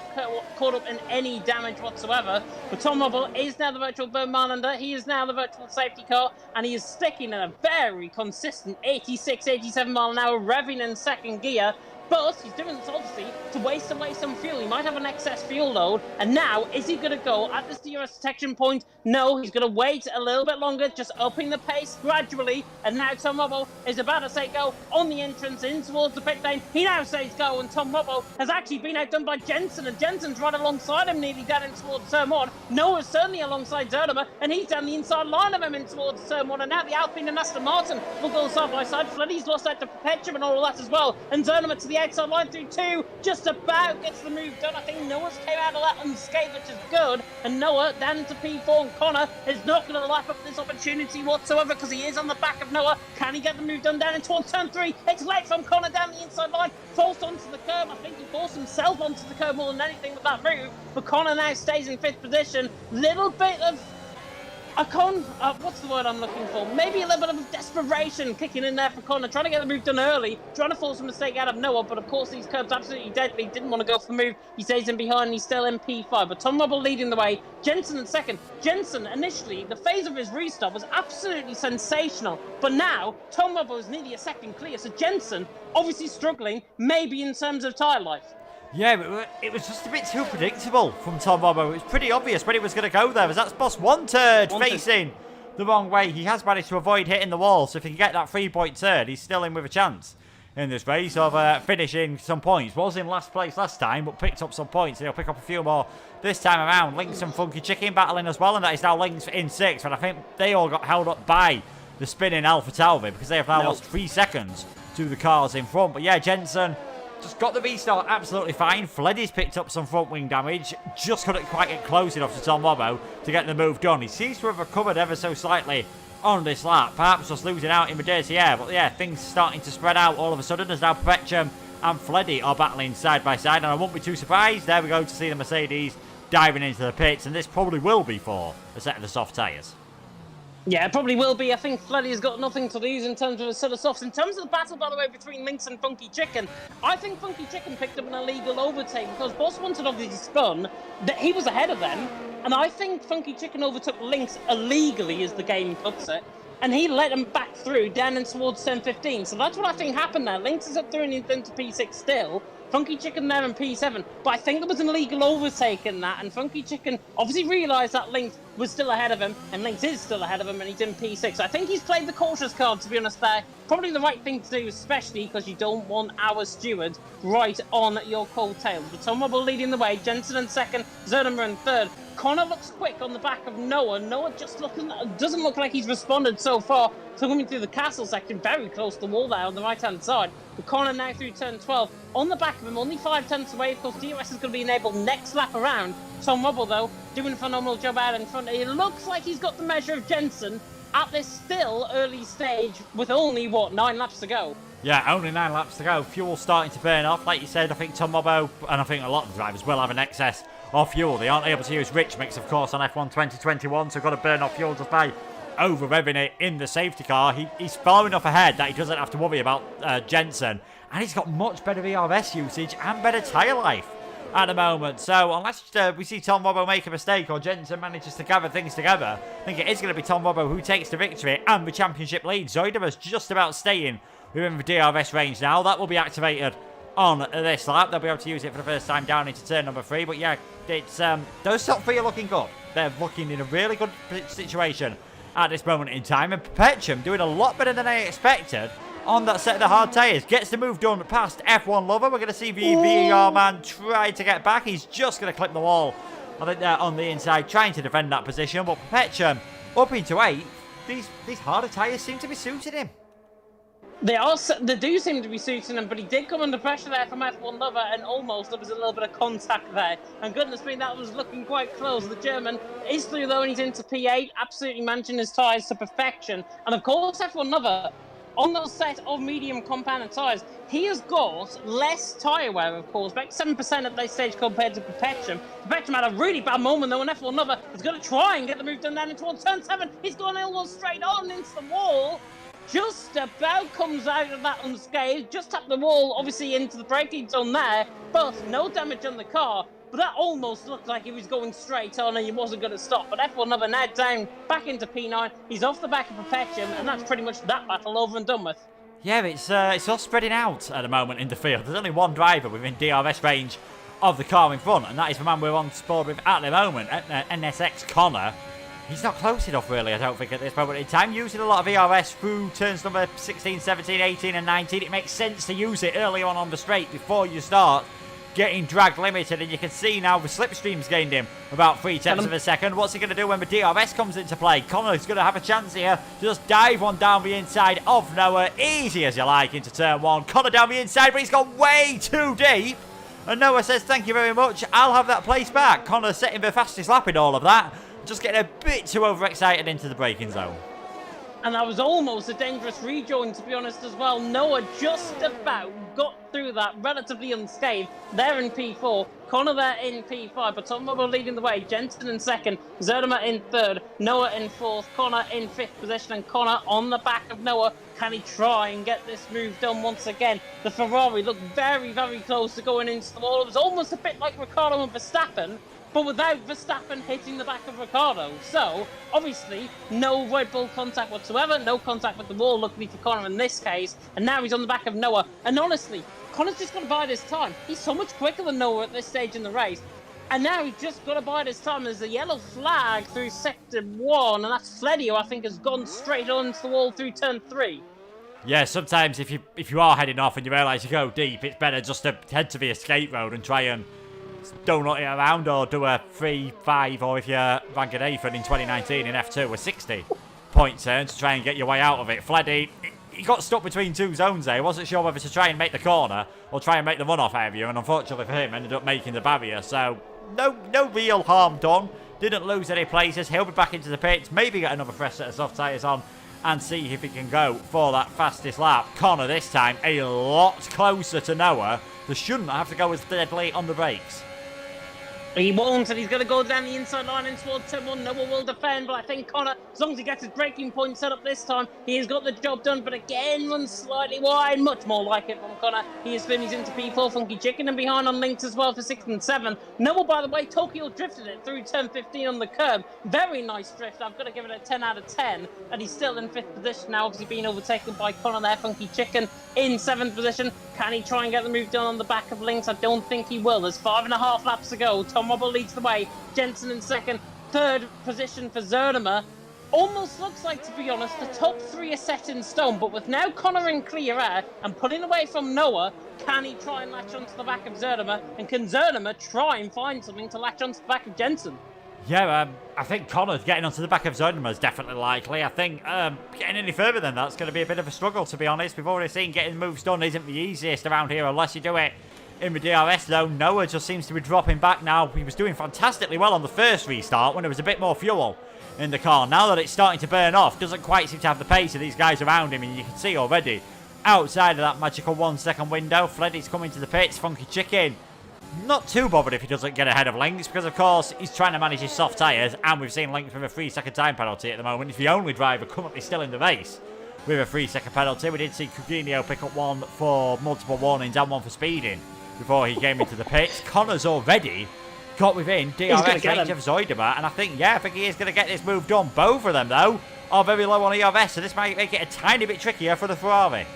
S1: caught up in any damage whatsoever. But Tom Robbo is now the virtual Vermaelander. He is now the virtual safety car, and he is sticking in a very consistent 86, 87 mile an hour, revving in second gear. But he's doing this, obviously, to waste away some fuel. He might have an excess fuel load. And now, is he going to go at this DRS detection point? No, he's going to wait a little bit longer, just upping the pace gradually. And now Tom Robbo is about to say go on the entrance in towards the pit lane. He now says go, and Tom Robbo has actually been outdone by Jensen. And Jensen's right alongside him, nearly down in towards turn 1. Noah's certainly alongside Zerdamer, and he's down the inside line of him in towards turn 1. And now the Alpine and Aston Martin will go side by side. Fleddy's lost out to Perpetuum and all of that as well. And Zerdamer to the outside line through 2, just about gets the move done. I think Noah's came out of that unscathed, which is good. And Noah down to P4, and Connor is not going to lap up this opportunity whatsoever because he is on the back of Noah. Can he get the move done down in towards turn 3? It's late from Connor down the inside line, forced onto the curb. I think he forced himself onto the curb more than anything with that move. But Connor now stays in 5th position. Little bit of what's the word I'm looking for? Maybe a little bit of desperation kicking in there for Connor, trying to get the move done early, trying to force a mistake out of Noah, but of course these curbs absolutely deadly. Didn't want to go for the move. He stays in behind, he's still in P5, but Tom Robbo leading the way. Jensen in second. Jensen, initially, the phase of his restart was absolutely sensational, but now Tom Robbo is nearly a second clear, so Jensen obviously struggling, maybe in terms of tyre life.
S2: Yeah, but it was just a bit too predictable from Tom Robbo. It was pretty obvious when he was going to go there, as that's boss one turd facing the wrong way. He has managed to avoid hitting the wall, so if he can get that 3-point turd, he's still in with a chance in this race of finishing some points. Was in last place last time, but picked up some points, and he'll pick up a few more this time around. Lynx and Funky Chicken battling as well, and that is now Lynx in 6th, and I think they all got held up by the spinning Alpha Tauri because they have now lost 3 seconds to the cars in front. But yeah, Jensen just got the restart absolutely fine. Fleddy's picked up some front wing damage. Just couldn't quite get close enough to Tom Robbo to get the move done. He seems to have recovered ever so slightly on this lap. Perhaps just losing out in the dirty air. But yeah, things starting to spread out all of a sudden as now Perpetuum and Fleddy are battling side by side. And I won't be too surprised. There we go to see the Mercedes diving into the pits. And this probably will be for a set of the soft tyres.
S1: Yeah, it probably will be. I think Fleddy has got nothing to lose in terms of a set of softs. In terms of the battle, by the way, between Lynx and Funky Chicken, I think Funky Chicken picked up an illegal overtake because Boss wanted obviously spun, that he was ahead of them, and I think Funky Chicken overtook Lynx illegally, as the game puts it, and he let him back through down and towards turn 15. So that's what I think happened there. Lynx is up through and into P6 still. Funky Chicken there in P7, but I think there was an illegal overtake in that, and Funky Chicken obviously realised that Lynx was still ahead of him, and Lynx is still ahead of him, and he's in P6. So I think he's played the cautious card, to be honest, there. Probably the right thing to do, especially because you don't want our steward right on your coattails. But Tom Robbo leading the way, Jensen in second, Zerdamer in third. Connor looks quick on the back of Noah. Noah just doesn't look like he's responded so far to coming through the castle section, very close to the wall there on the right-hand side. But Connor now through turn 12. On the back of him, only 5 tenths away. Of course, DRS is going to be enabled next lap around. Tom Rubble, though, doing a phenomenal job out in front. It looks like he's got the measure of Jensen at this still early stage with only, 9 laps to go.
S2: Yeah, only 9 laps to go. Fuel's starting to burn off. Like you said, I think Tom Robbo, and I think a lot of the drivers will have an excess of fuel. They aren't able to use Rich Mix, of course, on F1 2021, so got to burn off fuel just by over-revving it in the safety car. He's far enough ahead that he doesn't have to worry about Jensen, and he's got much better ERS usage and better tyre life at the moment. So unless we see Tom Robbo make a mistake or Jensen manages to gather things together, I think it is going to be Tom Robbo who takes the victory and the championship lead. Zoidamer's just about staying within the DRS range now. That will be activated on this lap. They'll be able to use it for the first time down into turn number 3. But yeah, it's those top 3 are looking good. They're looking in a really good situation at this moment in time. And Perpetuum doing a lot better than I expected on that set of the hard tyres. Gets the move done past F1 Lover. We're going to see the VAR man try to get back. He's just going to clip the wall, I think, there on the inside, trying to defend that position. But Perpetuum up into 8th. These harder tyres seem to be suiting him.
S1: They do seem to be suiting him, but he did come under pressure there from F1 Lover, and almost there was a little bit of contact there. And goodness me, that was looking quite close. The German is through though, and he's into P8, absolutely managing his tyres to perfection. And of course, F1 Lover, on those set of medium compounded tyres, he has got less tyre wear, of course, about 7% at this stage compared to Perpetuum. Perpetuum had a really bad moment though, and F1 Lover is going to try and get the move done down towards turn 7. He's gone almost straight on into the wall. Just about comes out of that unscathed, just tapped the wall, obviously into the braking zone there, but no damage on the car. But that almost looked like he was going straight on and he wasn't going to stop. But F1 Lover now down, back into P9. He's off the back of Perpetuum, and that's pretty much that battle over and done with.
S2: Yeah, it's all spreading out at the moment in the field. There's only one driver within DRS range of the car in front, and that is the man we're on board with at the moment, NSX Connor. He's not close enough, really, I don't think, at this moment in time. Using a lot of ERS through turns number 16, 17, 18 and 19. It makes sense to use it early on the straight before you start getting drag limited. And you can see now the slipstream's gained him about 3 tenths of a second. What's he going to do when the DRS comes into play? Connor's going to have a chance here to just dive one down the inside of Noah. Easy as you like into turn 1. Connor down the inside, but he's gone way too deep. And Noah says, thank you very much. I'll have that place back. Connor setting the fastest lap in all of that. Just getting a bit too overexcited into the braking zone.
S1: And that was almost a dangerous rejoin, to be honest, as well. Noah just about got through that relatively unscathed. They're in P4, Connor there in P5, but Tom Rubble leading the way. Jensen in 2nd, Zerdimer in 3rd, Noah in 4th, Connor in 5th position, and Connor on the back of Noah. Can he try and get this move done once again? The Ferrari looked very, very close to going into the wall. It was almost a bit like Ricciardo and Verstappen, but without Verstappen hitting the back of Ricciardo. So, obviously, no Red Bull contact whatsoever, no contact with the wall, luckily for Connor in this case, and now he's on the back of Noah. And honestly, Connor's just got to bide his time. He's so much quicker than Noah at this stage in the race. And now he's just got to bide his time. There's a yellow flag through sector 1, and that's Fledio, I think, has gone straight onto the wall through turn 3.
S2: Yeah, sometimes if you are heading off and you realise you go deep, it's better just to head to the escape road and try and donut it around, or do a 3-5, or if you're Van Geneven in 2019 in F2, a 60-point turn to try and get your way out of it. Fleddy, he got stuck between 2 zones there. He wasn't sure whether to try and make the corner or try and make the runoff area, and unfortunately for him, ended up making the barrier. So, no real harm done. Didn't lose any places. He'll be back into the pits, maybe get another fresh set of soft tyres on, and see if he can go for that fastest lap. Connor this time a lot closer to Noah. They shouldn't have to go as deadly on the brakes.
S1: He won't, and he's going to go down the inside line and towards turn 1. Noah will defend, but I think Connor, as long as he gets his braking point set up this time, he has got the job done, but again runs slightly wide. Much more like it from Connor. He is finished into P4, Funky Chicken, and behind on links as well for 6th and 7th. Noah, by the way, Tokyo drifted it through turn 15 on the curb. Very nice drift. I've got to give it a 10 out of 10, and he's still in 5th position now, obviously being overtaken by Connor there. Funky Chicken in 7th position. Can he try and get the move done on the back of links? I don't think he will. There's 5.5 laps to go. Tom Rubble leads the way. Jensen in 2nd. 3rd position for Zerdimer. Almost looks like, to be honest, the top 3 are set in stone, but with now Connor in clear air and pulling away from Noah, can he try and latch onto the back of Zerdimer? And can Zerdimer try and find something to latch onto the back of Jensen?
S2: Yeah, I think Connor's getting onto the back of Zonema is definitely likely. I think getting any further than that's going to be a bit of a struggle, to be honest. We've already seen getting moves done isn't the easiest around here unless you do it in the DRS zone. Noah just seems to be dropping back now. He was doing fantastically well on the first restart when there was a bit more fuel in the car. Now that it's starting to burn off, doesn't quite seem to have the pace of these guys around him, and you can see already outside of that magical 1 second window, Freddy's coming to the pits. Funky Chicken not too bothered if he doesn't get ahead of Lynx, because of course he's trying to manage his soft tyres, and we've seen Lynx with a 3 second time penalty at the moment. He's the only driver currently still in the race with a 3 second penalty. We did see Coutinho pick up one for multiple warnings and one for speeding before he came into the pits. Connor's already got within DRS range of Zoidema, and I think he is going to get this move done. Both of them though are very low on ERS, so this might make it a tiny bit trickier for the Ferrari.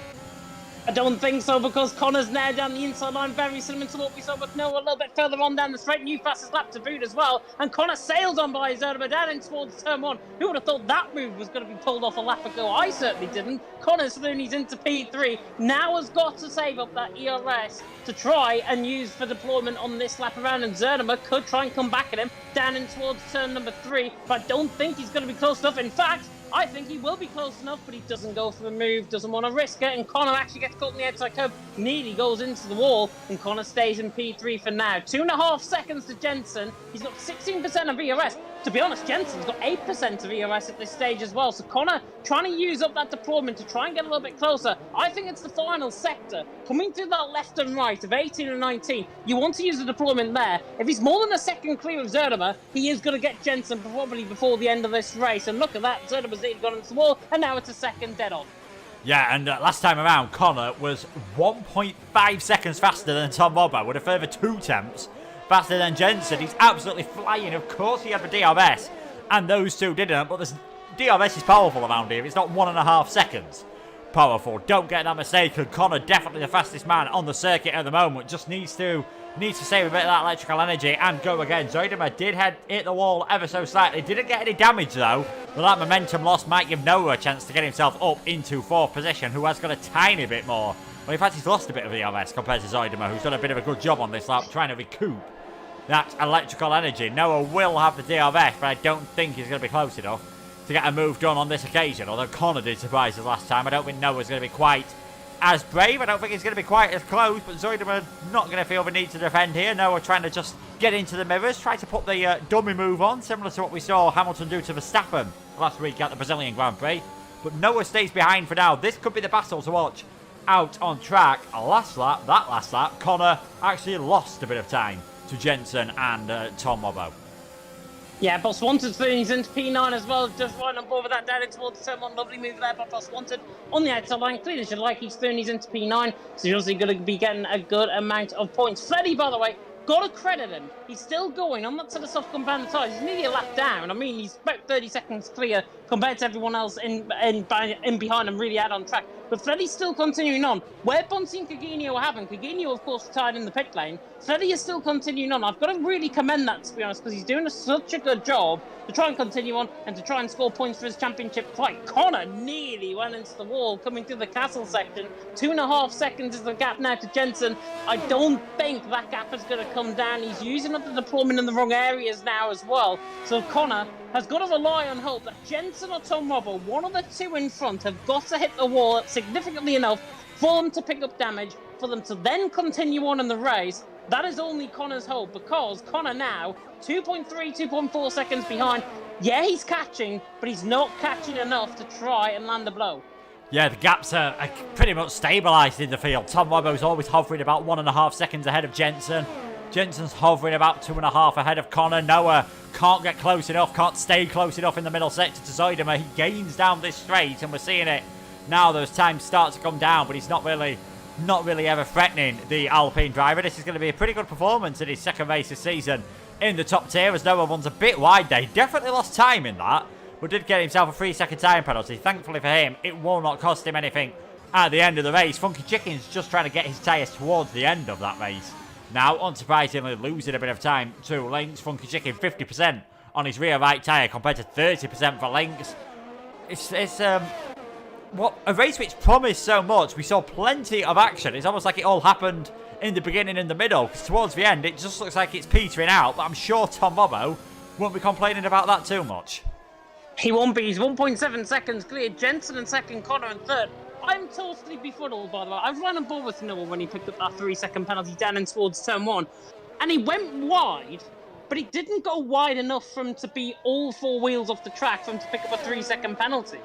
S1: I don't think so, because Connor's now down the inside line, very similar to what we saw with Noah a little bit further on down the straight. New fastest lap to boot as well, and Connor sailed on by Azerbaijan down in towards turn 1. Who would have thought that move was going to be pulled off a lap ago? I certainly didn't. Connor's Looney's into P3, now has got to save up that ERS to try and use for deployment on this lap around, and Zernema could try and come back at him down in towards turn number 3, but I don't think he's going to be close enough. In fact, I think he will be close enough, but he doesn't go for the move, doesn't want to risk it, and Connor actually gets caught in the outside curb, nearly goes into the wall, and Connor stays in P3 for now. 2.5 seconds to Jensen. He's got 16% of ERS. To be honest, Jensen's got 8% of ERS at this stage as well, so Connor trying to use up that deployment to try and get a little bit closer. I think it's the final sector, coming through that left and right of 18 and 19. You want to use the deployment there. If he's more than a second clear of Zerdema, he is going to get Jensen probably before the end of this race, and look at that, Zerdema's gone into the wall, and now it's a second dead on.
S2: Yeah, and last time around, Connor was 1.5 seconds faster than Tom Robbo, with a further 2 attempts faster than Jensen. He's absolutely flying. Of course he had the DRS, and those two didn't, but the DRS is powerful around here. It's not 1.5 seconds powerful. Don't get that mistaken. Connor definitely the fastest man on the circuit at the moment. Just needs to save a bit of that electrical energy and go again. Zoidema did hit the wall ever so slightly. Didn't get any damage though, but that momentum loss might give Noah a chance to get himself up into 4th position, who has got a tiny bit more. Well, in fact, he's lost a bit of ERS compared to Zoidema, who's done a bit of a good job on this lap, trying to recoup that electrical energy. Noah will have the DRS, but I don't think he's going to be close enough to get a move done on this occasion, although Connor did surprise us last time. I don't think Noah's going to be quite as brave. I don't think he's going to be quite as close, but Zoidema not going to feel the need to defend here. Noah trying to just get into the mirrors, try to put the dummy move on, similar to what we saw Hamilton do to Verstappen last week at the Brazilian Grand Prix. But Noah stays behind for now. This could be the battle to watch out on track. That last lap, Connor actually lost a bit of time to Jensen and Tom Robbo.
S1: Yeah, Boss Wanted Spoon's into P9 as well, just right on board with that down towards turn 1. Lovely move there by Boss Wanted on the outside line. Clean as you like, he's Spooney's into P9, so he's obviously going to be getting a good amount of points. Freddy, by the way, got to credit him. He's still going on that sort of soft compound tyres. He's nearly a lap down. I mean, he's about 30 seconds clear compared to everyone else in behind him, really out on track. But Freddy's still continuing on. Where Bonsi and Coutinho happened, Coutinho, of course, retired in the pit lane. Freddy is still continuing on. I've got to really commend that, to be honest, because he's doing such a good job to try and continue on and to try and score points for his championship fight. Connor nearly went into the wall coming through the castle section. 2.5 seconds is the gap now to Jensen. I don't think that gap is going to come down. He's using up the deployment in the wrong areas now as well. So Connor has got to rely on hope that Jensen or Tom Robbo, one of the two in front, have got to hit the wall significantly enough for them to pick up damage, for them to then continue on in the race. That is only Connor's hope, because Connor now 2.3, 2.4 seconds behind. Yeah, he's catching, but he's not catching enough to try and land a blow.
S2: Yeah, the gaps are pretty much stabilised in the field. Tom Robbo's always hovering about 1.5 seconds ahead of Jensen. Jensen's hovering about 2.5 ahead of Connor. Noah can't get close enough, can't stay close enough in the middle sector to Zoidema. He gains down this straight, and we're seeing it now. Those times start to come down, but he's not really ever threatening the Alpine driver. This is going to be a pretty good performance in his second race this season in the top tier, as Noah runs a bit wide there. He definitely lost time in that, but did get himself a 3 second time penalty. Thankfully for him, it will not cost him anything at the end of the race. Funky Chicken's just trying to get his tyres towards the end of that race. Now, unsurprisingly, losing a bit of time to Lynx. Funky Chicken 50% on his rear right tyre compared to 30% for Lynx. It's what a race which promised so much. We saw plenty of action. It's almost like it all happened in the beginning and the middle, because towards the end it just looks like it's petering out. But I'm sure Tom Robbo won't be complaining about that too much.
S1: He won't be. He's 1.7 seconds clear. Jensen in second, Connor in third. I'm totally befuddled, by the way. I was running ball with Noah when he picked up that 3-second penalty down in towards turn 1. And he went wide, but he didn't go wide enough for him to be all 4 wheels off the track for him to pick up a 3-second penalty.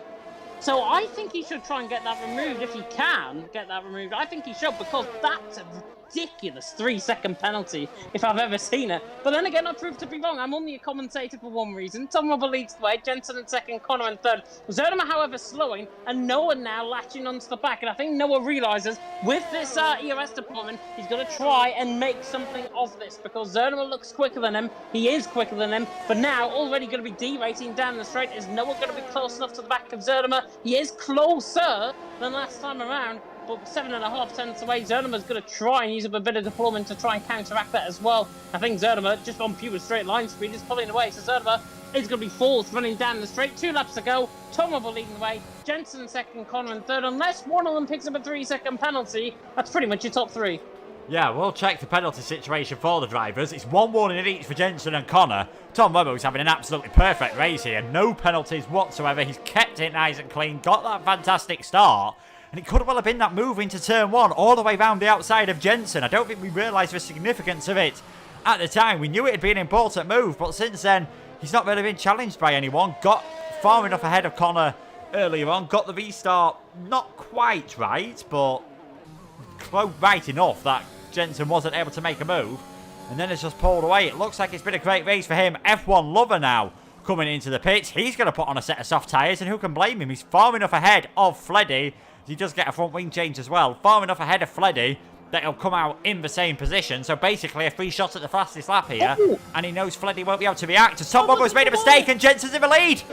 S1: So I think he should try and get that removed. If he can get that removed, I think he should, because that's a ridiculous 3-second penalty if I've ever seen it. But then again, I proved to be wrong. I'm only a commentator for one reason. Tom Robber leads the way, Jensen in second, Connor in third. Zerma, however, slowing, and Noah now latching onto the back. And I think Noah realises with this ERS deployment, he's going to try and make something of this, because Zerma looks quicker than him. He is quicker than him, but now already going to be derating down the straight. Is Noah going to be close enough to the back of Zerma? He is closer than last time around, but 7.5 tenths away. Zerma's going to try and use up a bit of deployment to try and counteract that as well. I think Zerma, just on pure straight line speed, is pulling away. So Zerma is going to be fourth, running down the straight. 2 laps to go. Tomovo leading the way. Jensen in second, Connor in third. Unless one of them picks up a 3-second penalty, that's pretty much your top 3.
S2: Yeah, we'll check the penalty situation for the drivers. It's 1 warning in each for Jensen and Connor. Tom Webber's having an absolutely perfect race here. No penalties whatsoever. He's kept it nice and clean. Got that fantastic start. And it could well have been that move into turn 1 all the way round the outside of Jensen. I don't think we realised the significance of it at the time. We knew it had been an important move, but since then, he's not really been challenged by anyone. Got far enough ahead of Connor earlier on. Got the restart not quite right, but right enough that Jensen wasn't able to make a move, and then it's just pulled away. It looks like it's been a great race for him. F1 lover now coming into the pits. He's going to put on a set of soft tyres, and who can blame him? He's far enough ahead of Fleddy. He does get a front wing change as well. Far enough ahead of Fleddy that he'll come out in the same position. So basically a free shot at the fastest lap here, and he knows Fleddy won't be able to react. So Tom Robbo's made a mistake, and Jensen's in the lead.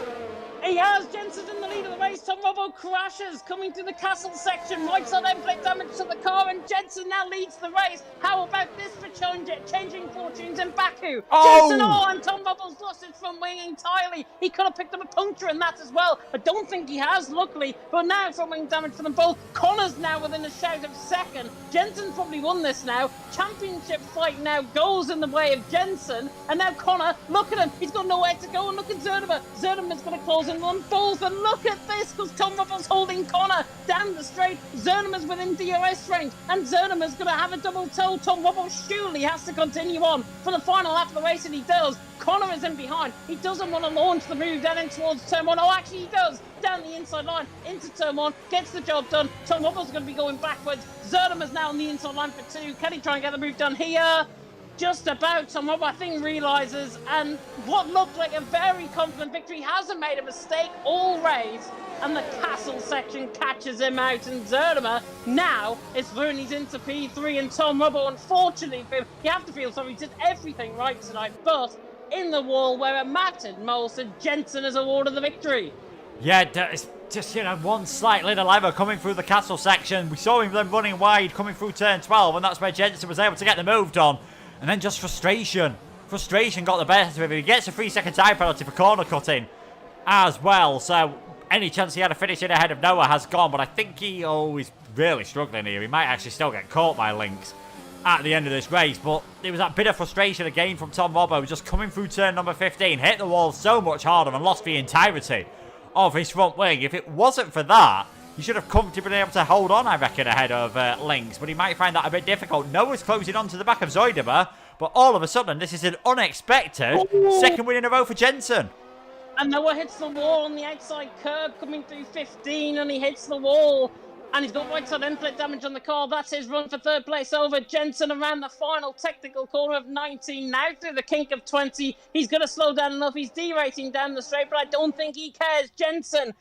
S1: He has. Jensen's in the lead of the race. Tom Robbo crashes coming through the castle section. Right side end plate damage to the car, and Jensen now leads the race. How about this for changing fortunes in Baku? Jensen, and Tom Robbo's lost his front wing entirely. He could have picked up a puncture in that as well. I don't think he has, luckily. But now front wing damage for them both. Connor's now within a shout of second. Jensen's probably won this now. Championship fight now goes in the way of Jensen. And now Connor, look at him. He's got nowhere to go. And look at Zerma. Zerma's going to close in on both. And look at this, because Tom Robbo's holding Connor down the straight. Zerma's within DRS range. And Zerma's going to have a double toe. Tom Robbo surely has to continue on for the final lap of the race, and he does. Connor is in behind. He doesn't want to launch the move down in towards turn 1. Oh, actually he does. Down the inside line into turn 1. Gets the job done. Tom Robbo's going to be going backwards. Zerma's now on the inside line for 2. Can he try and get the move done here? Just about. Tom Robbo, I think, realises, and what looked like a very confident victory, hasn't made a mistake all race, and the castle section catches him out, and Zerma now is through, he's into P3, and Tom Robbo, unfortunately, you have to feel sorry, he did everything right tonight, but in the wall where it mattered most, and Jensen is awarded the victory.
S2: Yeah, it's just, one slight little lever coming through the castle section. We saw him then running wide, coming through turn 12, and that's where Jensen was able to get the move done. And then just frustration. Frustration got the best of him. He gets a 3-second time penalty for corner cutting as well. So any chance he had of finishing ahead of Noah has gone. But I think he's really struggling here. He might actually still get caught by Lynx at the end of this race. But there was that bit of frustration again from Tom Robbo, just coming through turn number 15. Hit the wall so much harder and lost the entirety of his front wing. If it wasn't for that, he should have comfortably been able to hold on, I reckon, ahead of Lynx. But he might find that a bit difficult. Noah's closing on to the back of Zoidema. But all of a sudden, this is an unexpected second win in a row for Jensen.
S1: And Noah hits the wall on the outside curb, coming through 15, and he hits the wall. And he's got right side end plate damage on the car. That's his run for third place over. Jensen around the final technical corner of 19. Now through the kink of 20. He's going to slow down enough. He's derating down the straight, but I don't think he cares. Jensen,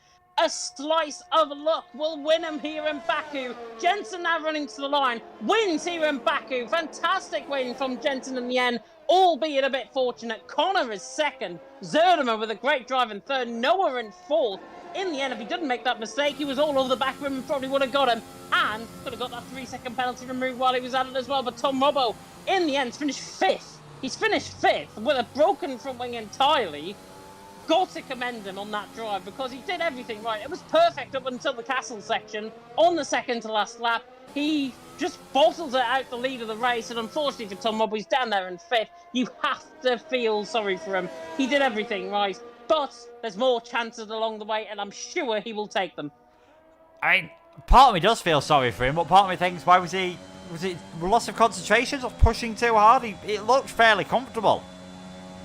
S1: a slice of luck will win him here in Baku. Jensen now running to the line. Wins here in Baku. Fantastic win from Jensen in the end, albeit a bit fortunate. Connor is second. Zerma with a great drive in third. Noah in fourth. In the end, if he didn't make that mistake, he was all over the back rim and probably would have got him. And could have got that 3-second penalty removed while he was at it as well. But Tom Robbo, in the end, finished fifth. He's finished fifth with a broken front wing entirely. Got to commend him on that drive because he did everything right. It was perfect up until the castle section on the second to last lap. He just bottled it out the lead of the race, and unfortunately for Tom Robb, he's down there in 5th. You have to feel sorry for him. He did everything right, but there's more chances along the way, and I'm sure he will take them.
S2: I mean, part of me does feel sorry for him, but part of me thinks, why was it loss of concentration or pushing too hard? It looked fairly comfortable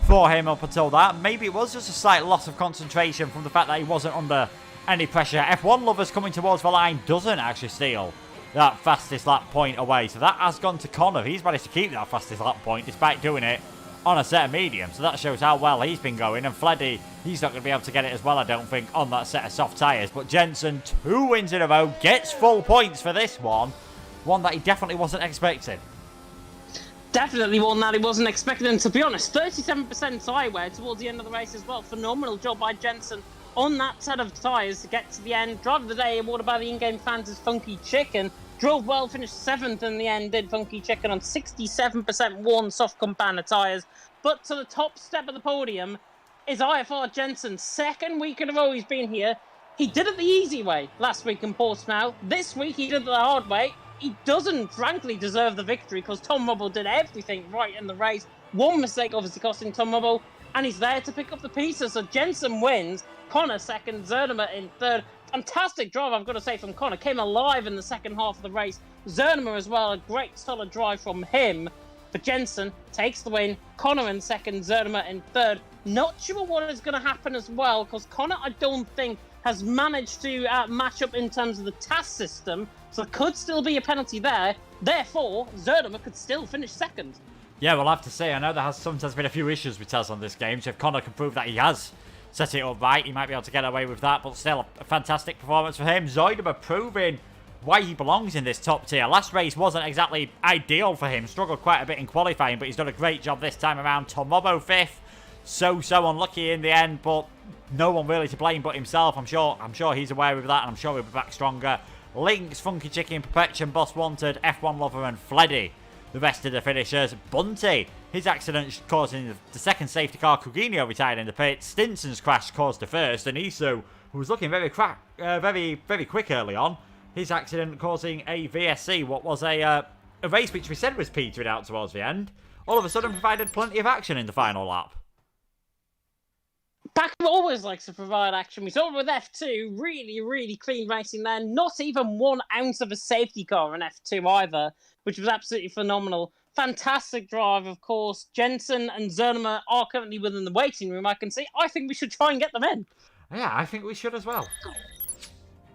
S2: for him up until that. Maybe it was just a slight loss of concentration from the fact that he wasn't under any pressure. F1 lovers coming towards the line doesn't actually steal that fastest lap point away. So that has gone to Connor. He's managed to keep that fastest lap point despite doing it on a set of medium. So that shows how well he's been going. And Fleddy, he's not going to be able to get it as well, I don't think, on that set of soft tyres. But Jensen, 2 wins in a row, gets full points for this one. One that he definitely wasn't expecting.
S1: Definitely one that he wasn't expecting. And to be honest, 37% tyre wear towards the end of the race as well. Phenomenal job by Jensen on that set of tyres to get to the end. Driver of the day awarded by the in-game fans is Funky Chicken. Drove well, finished 7th in the end, did Funky Chicken on 67% worn soft compound tyres. But to the top step of the podium is IFR Jensen. 2nd week in a row he's been here. He did it the easy way last week in Portsmouth. This week he did it the hard way. He doesn't frankly deserve the victory because Tom Rubble did everything right in the race. One mistake obviously costing Tom Rubble, and he's there to pick up the pieces. So Jensen wins, Connor 2nd, Zernimer in 3rd. Fantastic drive, I've got to say, from Connor. Came alive in the second half of the race. Zernimer as well, a great solid drive from him. But Jensen takes the win. Connor in 2nd, Zernimer in 3rd. Not sure what is going to happen as well, because Connor, I don't think, has managed to match up in terms of the task system. So there could still be a penalty there. Therefore, Zernimer could still finish 2nd.
S2: Yeah, we'll have to see. I know there has sometimes been a few issues with TAS on this game, so if Connor can prove that he has set it up right, he might be able to get away with that, but still a fantastic performance for him. Zoidema proving why he belongs in this top tier. Last race wasn't exactly ideal for him, struggled quite a bit in qualifying, but he's done a great job this time around. Tom Robbo 5th, so unlucky in the end, but no one really to blame but himself. I'm sure he's aware of that, and I'm sure he'll be back stronger. Lynx, Funky Chicken, Perpetuum, Boss Wanted, F1 Lover, and Fleddy, the rest of the finishers. Bunty, his accident causing the 2nd safety car. Coutinho retired in the pit. Stinson's crash caused the 1st, and Isu, who was looking very quick early on, his accident causing a VSC. What was a race which we said was petering out towards the end, all of a sudden provided plenty of action in the final lap.
S1: Baku always likes to provide action. We saw it with F2, really clean racing there. Not even 1 ounce of a safety car in F2 either, which was absolutely phenomenal. Fantastic drive, of course. Jensen and Zernimer are currently within the waiting room, I can see. I think we should try and get them in.
S2: Yeah, I think we should as well.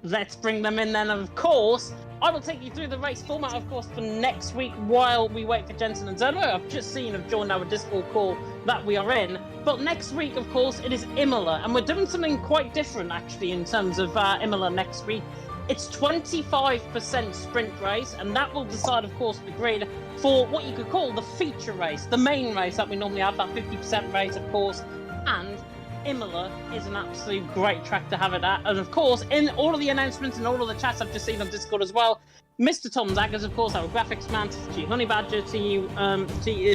S1: Let's bring them in then, and of course, I will take you through the race format, of course, for next week while we wait for Jensen and Zernimer. I've just seen, I've joined our Discord call that we are in. But next week, of course, it is Imola, and we're doing something quite different, actually, in terms of Imola next week. It's 25% sprint race, and that will decide, of course, the grid for what you could call the feature race, the main race that we normally have, that 50% race, of course, and Imola is an absolute great track to have it at. And of course, in all of the announcements and all of the chats I've just seen on Discord as well, Mr. Tom Zaggers, of course, our graphics man, TTG Honey Badger, you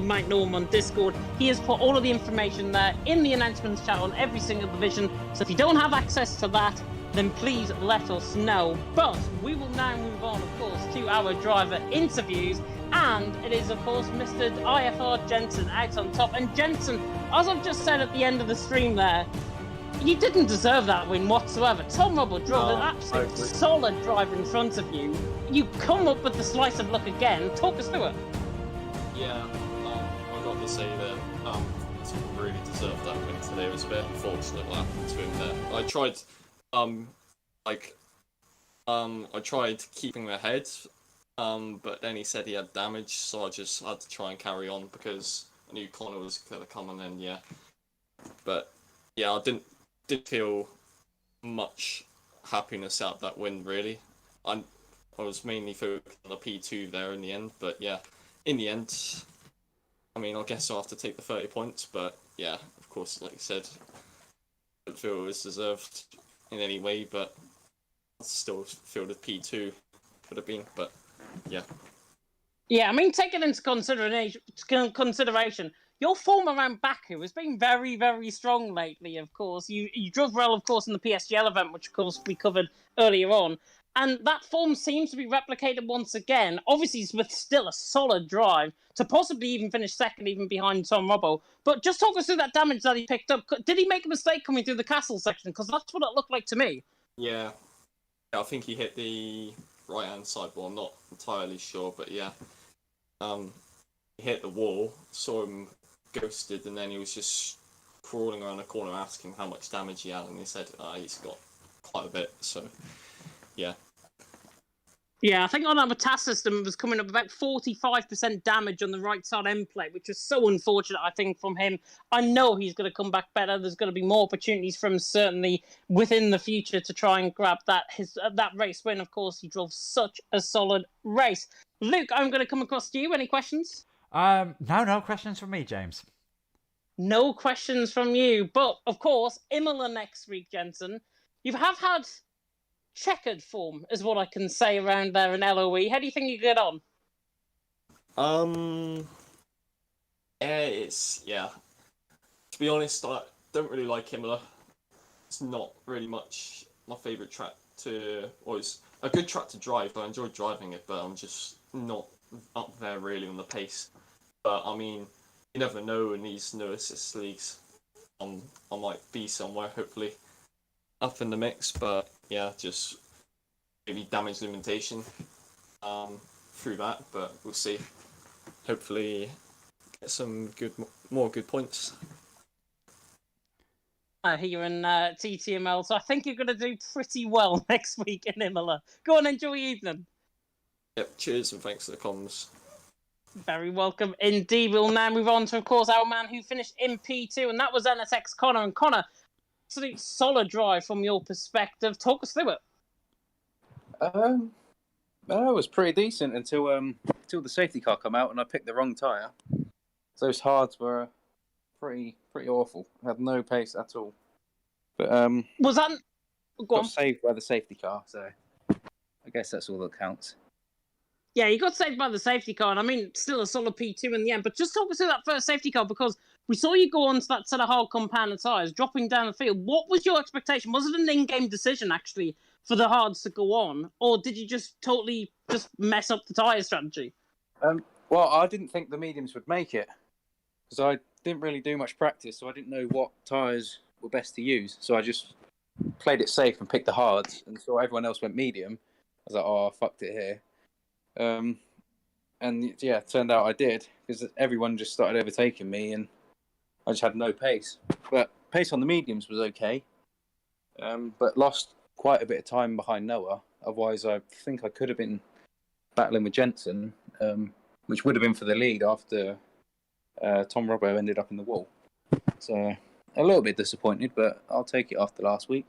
S1: might know him on Discord. He has put all of the information there in the announcements chat on every single division. So if you don't have access to that, then please let us know. But we will now move on, of course, to our driver interviews. And it is, of course, Mr. IFR Jensen out on top. And Jensen, as I've just said at the end of the stream there, you didn't deserve that win whatsoever. Tom Robble drove an absolute solid drive in front of you. You come up with the slice of luck again. Talk us through it.
S3: Yeah, I've got to say that Tom really deserved that win today. It was a bit unfortunate what happened to him there. I tried keeping ahead. But then he said he had damage, so I just had to try and carry on because I knew Connor was going to come, and then yeah. But yeah, I didn't feel much happiness out that win really. I was mainly focused on the P2 there in the end, but yeah, in the end, I mean, I guess I'll have to take the 30 points, but yeah, of course, like you said, I don't feel it was deserved in any way, but I still feel the P2 would have been, but. Yeah.
S1: Yeah, I mean, taking into consideration, your form around Baku has been very strong lately, of course. You drove well, of course, in the PSGL event, which, of course, we covered earlier on. And that form seems to be replicated once again. Obviously, with still a solid drive to possibly even finish second, even behind Tom Robbo. But just talk us through that damage that he picked up. Did he make a mistake coming through the castle section? Because that's what it looked like to me.
S3: Yeah, I think he hit the right-hand sideboard. I'm not entirely sure, but yeah. He hit the wall, saw him ghosted, and then he was just crawling around the corner asking how much damage he had, and he said he's got quite a bit, so yeah.
S1: Yeah, I think on our task system it was coming up about 45% damage on the right side end plate, which was so unfortunate, I think, from him. I know he's going to come back better. There's going to be more opportunities for him, certainly, within the future to try and grab that race win. Of course, he drove such a solid race. Luke, I'm going to come across to you. Any questions?
S2: No questions from me, James.
S1: No questions from you. But, of course, Imola next week, Jensen. You have had checkered form, is what I can say around there in LOE. How do you think you get on?
S3: Yeah. To be honest, I don't really like Imola. It's not really much my favourite track or it's a good track to drive. I enjoy driving it, but I'm just not up there really on the pace. But I mean, you never know in these no assist leagues. I might be somewhere, hopefully, up in the mix. But yeah, just maybe damage limitation through that. But we'll see. Hopefully, get some more good points.
S1: Here in TTML, so I think you're going to do pretty well next week in Imola. Go on, enjoy your evening.
S3: Yep, cheers and thanks for the comms.
S1: Very welcome indeed. We'll now move on to, of course, our man who finished in P2, and that was NSX Connor. And Connor, absolute solid drive from your perspective. Talk us through it.
S4: It was pretty decent until the safety car come out and I picked the wrong tyre. Those hards were pretty awful. I had no pace at all. But
S1: was that
S4: got saved by the safety car, so I guess that's all that counts.
S1: Yeah, you got saved by the safety car, and I mean, still a solid P2 in the end. But just talk us through that first safety car, because we saw you go onto that set of hard compound tyres, dropping down the field. What was your expectation? Was it an in-game decision, actually, for the hards to go on? Or did you just totally mess up the tyre strategy?
S4: Well, I didn't think the mediums would make it, because I didn't really do much practice, so I didn't know what tyres were best to use. So I just played it safe and picked the hards, and saw everyone else went medium. I was like, oh, I fucked it here. And yeah, it turned out I did, because everyone just started overtaking me and I just had no pace. But pace on the mediums was okay, but lost quite a bit of time behind Noah. Otherwise, I think I could have been battling with Jensen, which would have been for the lead after Tom Robbo ended up in the wall. So a little bit disappointed, but I'll take it after last week.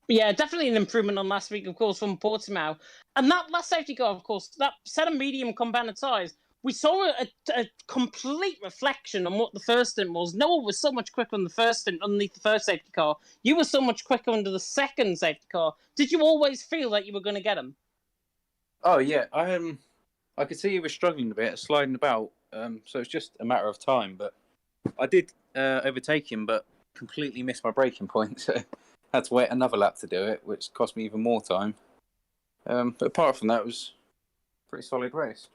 S1: Yeah, definitely an improvement on last week, of course, from Portimao. And that last safety car, of course, that set of medium compound tyres, we saw a complete reflection on what the first stint was. Noah was so much quicker on the first stint underneath the first safety car. You were so much quicker under the second safety car. Did you always feel that you were going to get him?
S4: Oh, yeah. I could see he was struggling a bit, sliding about. So it's just a matter of time. But I did overtake him, but completely missed my braking point. So had to wait another lap to do it, which cost me even more time. But apart from that, it was a pretty solid race.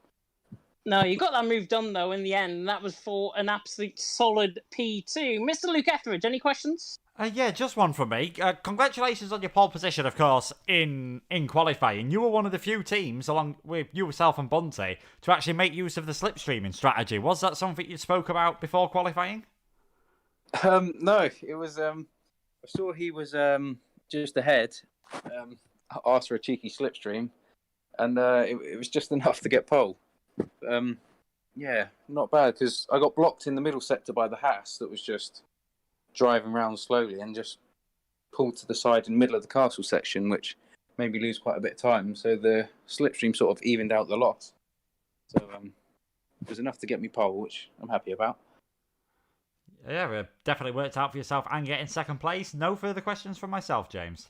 S1: No, you got that move done, though, in the end, and that was for an absolute solid P2. Mr. Luke Etheridge, any questions?
S2: Yeah, just one from me. Congratulations on your pole position, of course, in qualifying. You were one of the few teams, along with yourself and Bunty, to actually make use of the slipstreaming strategy. Was that something you spoke about before qualifying?
S4: No, it was... I saw he was just ahead. I asked for a cheeky slipstream, and it was just enough to get pole. Yeah, not bad, because I got blocked in the middle sector by the Haas that was just driving around slowly and just pulled to the side in the middle of the castle section, which made me lose quite a bit of time. So the slipstream sort of evened out the loss. So it was enough to get me pole, which I'm happy about.
S2: Yeah, it definitely worked out for yourself and getting second place. No further questions from myself, James.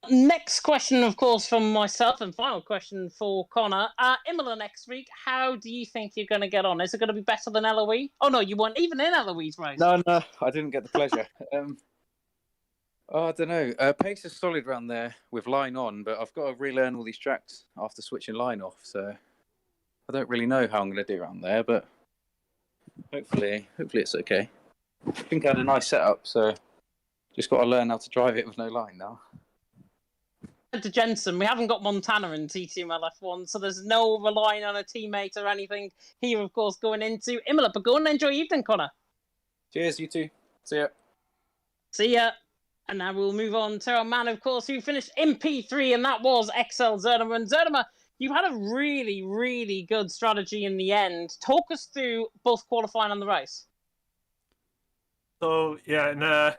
S1: Next question, of course, from myself, and final question for Connor. Imola next week, how do you think you're going to get on? Is it going to be better than LOE? Oh, no, you weren't even in LOE's race.
S4: No, I didn't get the pleasure. Oh, I don't know. Pace is solid around there with line on, but I've got to relearn all these tracks after switching line off. So I don't really know how I'm going to do around there, but hopefully it's okay. I think I had a nice setup, so just got to learn how to drive it with no line now.
S1: To Jensen, we haven't got Montana in TTML F1, so there's no relying on a teammate or anything here, of course, going into Imola. But go and enjoy your evening, Connor.
S4: Cheers, you two. See ya.
S1: See ya. And now we'll move on to our man, of course, who finished in P3, and that was XL Zerdema. And Zerdema, you had a really, really good strategy in the end. Talk us through both qualifying and the race.
S5: So, yeah,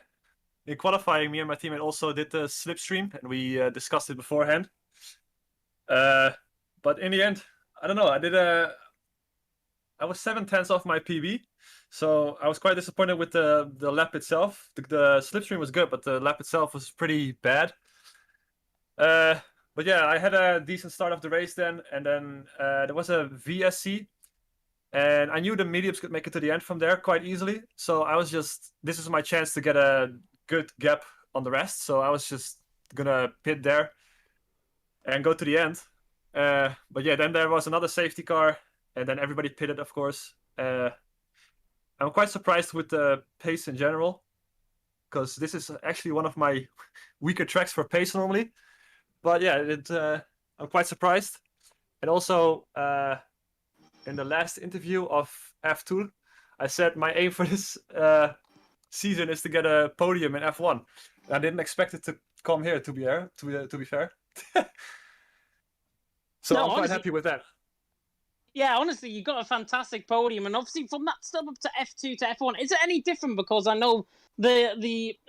S5: in qualifying, me and my teammate also did the slipstream, and we discussed it beforehand. But in the end, I don't know. I was 7/10 off my PB, so I was quite disappointed with the lap itself. The slipstream was good, but the lap itself was pretty bad. But yeah, I had a decent start of the race then, and then there was a VSC, and I knew the mediums could make it to the end from there quite easily. So I was this is my chance to get a good gap on the rest. So I was just gonna pit there and go to the end. But yeah, then there was another safety car, and then everybody pitted, of course. I'm quite surprised with the pace in general, because this is actually one of my weaker tracks for pace normally. But yeah, I'm quite surprised. And also, in the last interview of F2, I said my aim for this season is to get a podium in F1. I didn't expect it to come here, to be fair. So
S1: No,
S5: I'm quite
S1: honestly,
S5: happy with that.
S1: Yeah, honestly, you got a fantastic podium, and obviously from that step up to F2 to F1, is it any different? Because I know there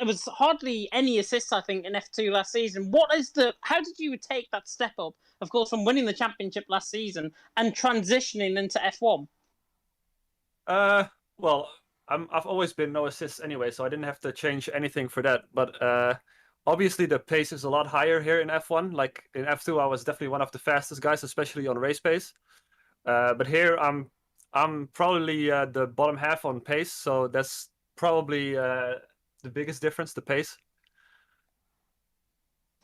S1: was hardly any assists, I think, in F2 last season. How did you take that step up, of course, from winning the championship last season and transitioning into F1?
S5: Well, I've always been no assists anyway, so I didn't have to change anything for that. But obviously the pace is a lot higher here in F1. Like in F2, I was definitely one of the fastest guys, especially on race pace. But here I'm probably the bottom half on pace, so that's probably the biggest difference, the pace.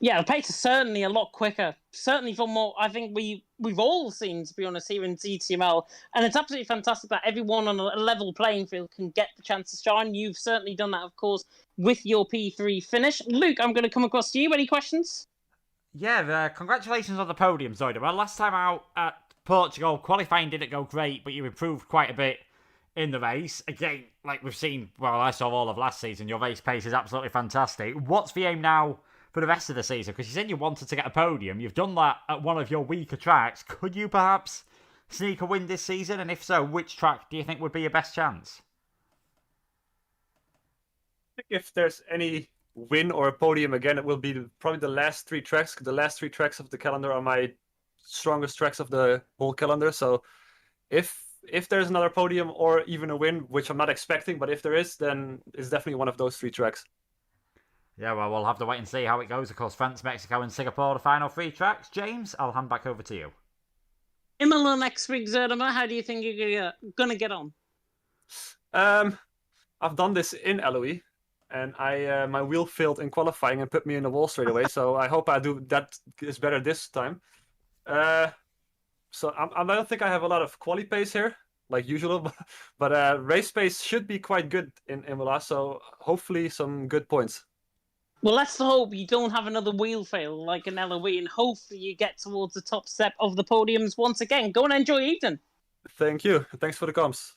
S1: Yeah, the pace is certainly a lot quicker. Certainly from what I think we've all seen, to be honest, here in TTML. And it's absolutely fantastic that everyone on a level playing field can get the chance to shine. You've certainly done that, of course, with your P3 finish. Luke, I'm going to come across to you. Any questions?
S2: Yeah, congratulations on the podium, Zoida. Well, last time out at Portugal, qualifying didn't go great, but you improved quite a bit in the race. Again, like we've seen, well, I saw all of last season, your race pace is absolutely fantastic. What's the aim now for the rest of the season? Because you said you wanted to get a podium. You've done that at one of your weaker tracks. Could you perhaps sneak a win this season? And if so, which track do you think would be your best chance?
S5: I think if there's any win or a podium again, it will be probably the last three tracks. The last three tracks of the calendar are my strongest tracks of the whole calendar. So if there's another podium or even a win, which I'm not expecting, but if there is, then it's definitely one of those three tracks.
S2: Yeah, well, we'll have to wait and see how it goes. Of course, France, Mexico, and Singapore, the final three tracks. James, I'll hand back over to you.
S1: Imola next week, Zerdema. How do you think you're going to get on?
S5: I've done this in LOE, and my wheel failed in qualifying and put me in the wall straight away. So I hope I do that is better this time. So I don't think I have a lot of quali pace here, like usual, but race pace should be quite good in Imola. So hopefully some good points.
S1: Well, let's hope you don't have another wheel fail like an LOE, and hopefully you get towards the top step of the podiums once again. Go and enjoy Eden.
S5: Thank you. Thanks for the comms.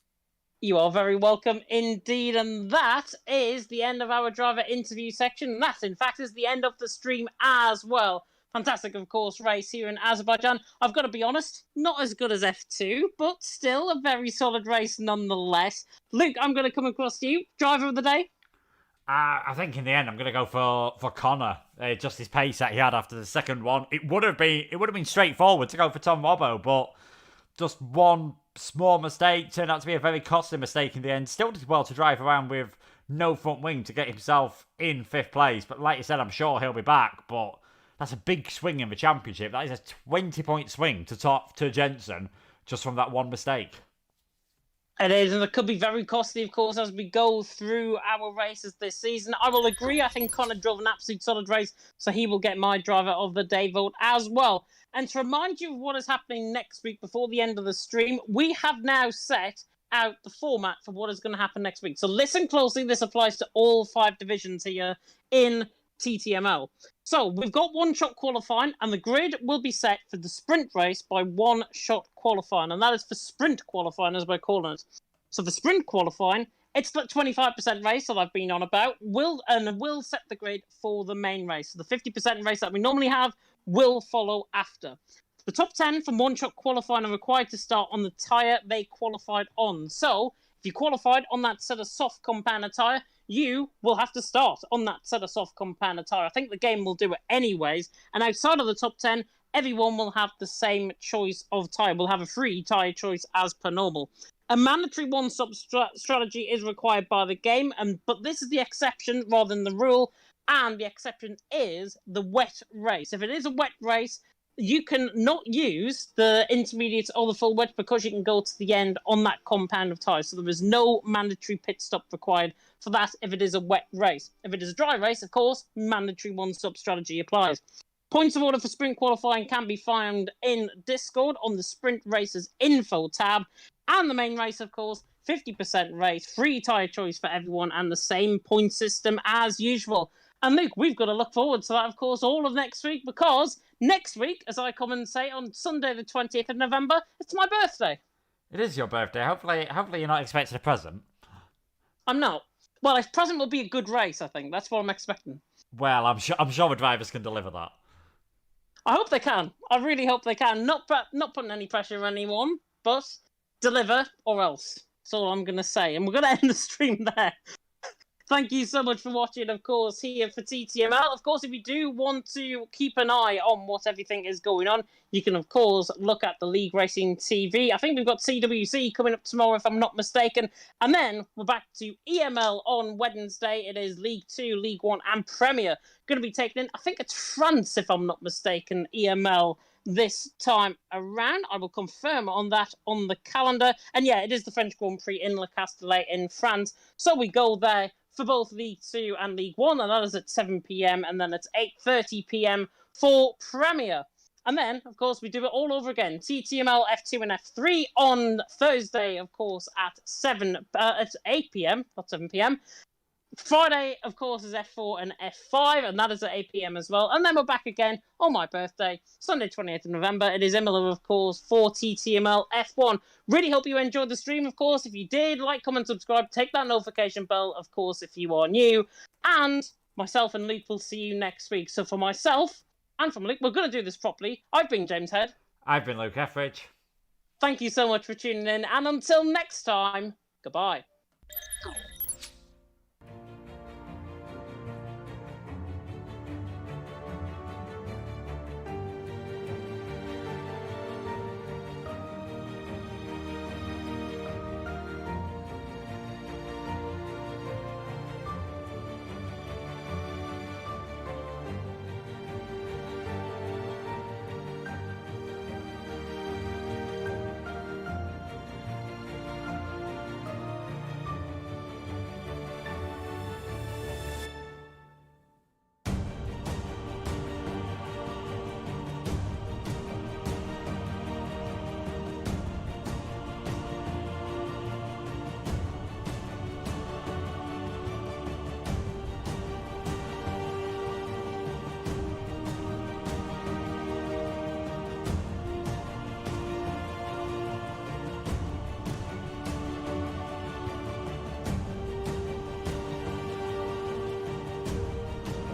S1: You are very welcome indeed. And that is the end of our driver interview section. And that, in fact, is the end of the stream as well. Fantastic, of course, race here in Azerbaijan. I've got to be honest, not as good as F2, but still a very solid race nonetheless. Luke, I'm going to come across to you. Driver of the day?
S2: I think in the end I'm going to go for Connor. Just his pace that he had after the second one. It would have been straightforward to go for Tom Robbo, but just one small mistake turned out to be a very costly mistake in the end. Still did well to drive around with no front wing to get himself in 5th place. But like you said, I'm sure he'll be back. But that's a big swing in the championship. That is a 20-point swing to Jensen just from that one mistake.
S1: It is, and it could be very costly, of course, as we go through our races this season. I will agree. I think Connor drove an absolute solid race, so he will get my driver of the day vote as well. And to remind you of what is happening next week before the end of the stream, we have now set out the format for what is going to happen next week. So listen closely. This applies to all 5 divisions here in TTML. So we've got one-shot qualifying, and the grid will be set for the sprint race by one-shot qualifying, and that is for sprint qualifying, as we're calling it. So for sprint qualifying, it's the 25% race that I've been on about. Will set the grid for the main race. So the 50% race that we normally have will follow after. The top 10 from one-shot qualifying are required to start on the tyre they qualified on. So if you qualified on that set of soft compounder tyre, you will have to start on that set of soft compounder tyre. I think the game will do it anyways. And outside of the top 10, everyone will have the same choice of tyre. We'll have a free tyre choice as per normal. A mandatory one-stop strategy is required by the game, but this is the exception rather than the rule. And the exception is the wet race. If it is a wet race, you can not use the intermediates or the full wet because you can go to the end on that compound of tyres. So there is no mandatory pit stop required for that if it is a wet race. If it is a dry race, of course, mandatory one-stop strategy applies. Points of order for sprint qualifying can be found in Discord on the Sprint Races info tab. And the main race, of course, 50% race, free tyre choice for everyone, and the same point system as usual. And Luke, we've got to look forward to that, of course, all of next week, because next week, as I come and say, on Sunday the 20th of November, it's my birthday.
S2: It is your birthday. Hopefully you're not expecting a present.
S1: I'm not. Well, a present will be a good race, I think. That's what I'm expecting.
S2: Well, I'm sure the drivers can deliver that.
S1: I hope they can. I really hope they can. Not putting any pressure on anyone, but deliver or else. That's all I'm going to say. And we're going to end the stream there. Thank you so much for watching, of course, here for TTML. Of course, if you do want to keep an eye on what everything is going on, you can, of course, look at the League Racing TV. I think we've got CWC coming up tomorrow, if I'm not mistaken. And then we're back to EML on Wednesday. It is League 2, League 1 and Premier. Going to be taking in, I think it's France, if I'm not mistaken, EML this time around. I will confirm on that on the calendar. And yeah, it is the French Grand Prix in Le Castellet in France. So we go there for both League 2 and League 1, and that is at 7 p.m, and then it's 8:30 p.m. for Premier. And then, of course, we do it all over again. TTML F2 and F3 on Thursday, of course, at 8 p.m, not 7 p.m. Friday, of course, is F4 and F5, and that is at 8 p.m. as well. And then we're back again on my birthday, Sunday, 28th of November. It is Imola, of course, for TTML F1. Really hope you enjoyed the stream, of course. If you did, like, comment, subscribe, take that notification bell, of course, if you are new. And myself and Luke will see you next week. So for myself and from Luke, we're going to do this properly. I've been James Head.
S2: I've been Luke Etheridge.
S1: Thank you so much for tuning in. And until next time, goodbye.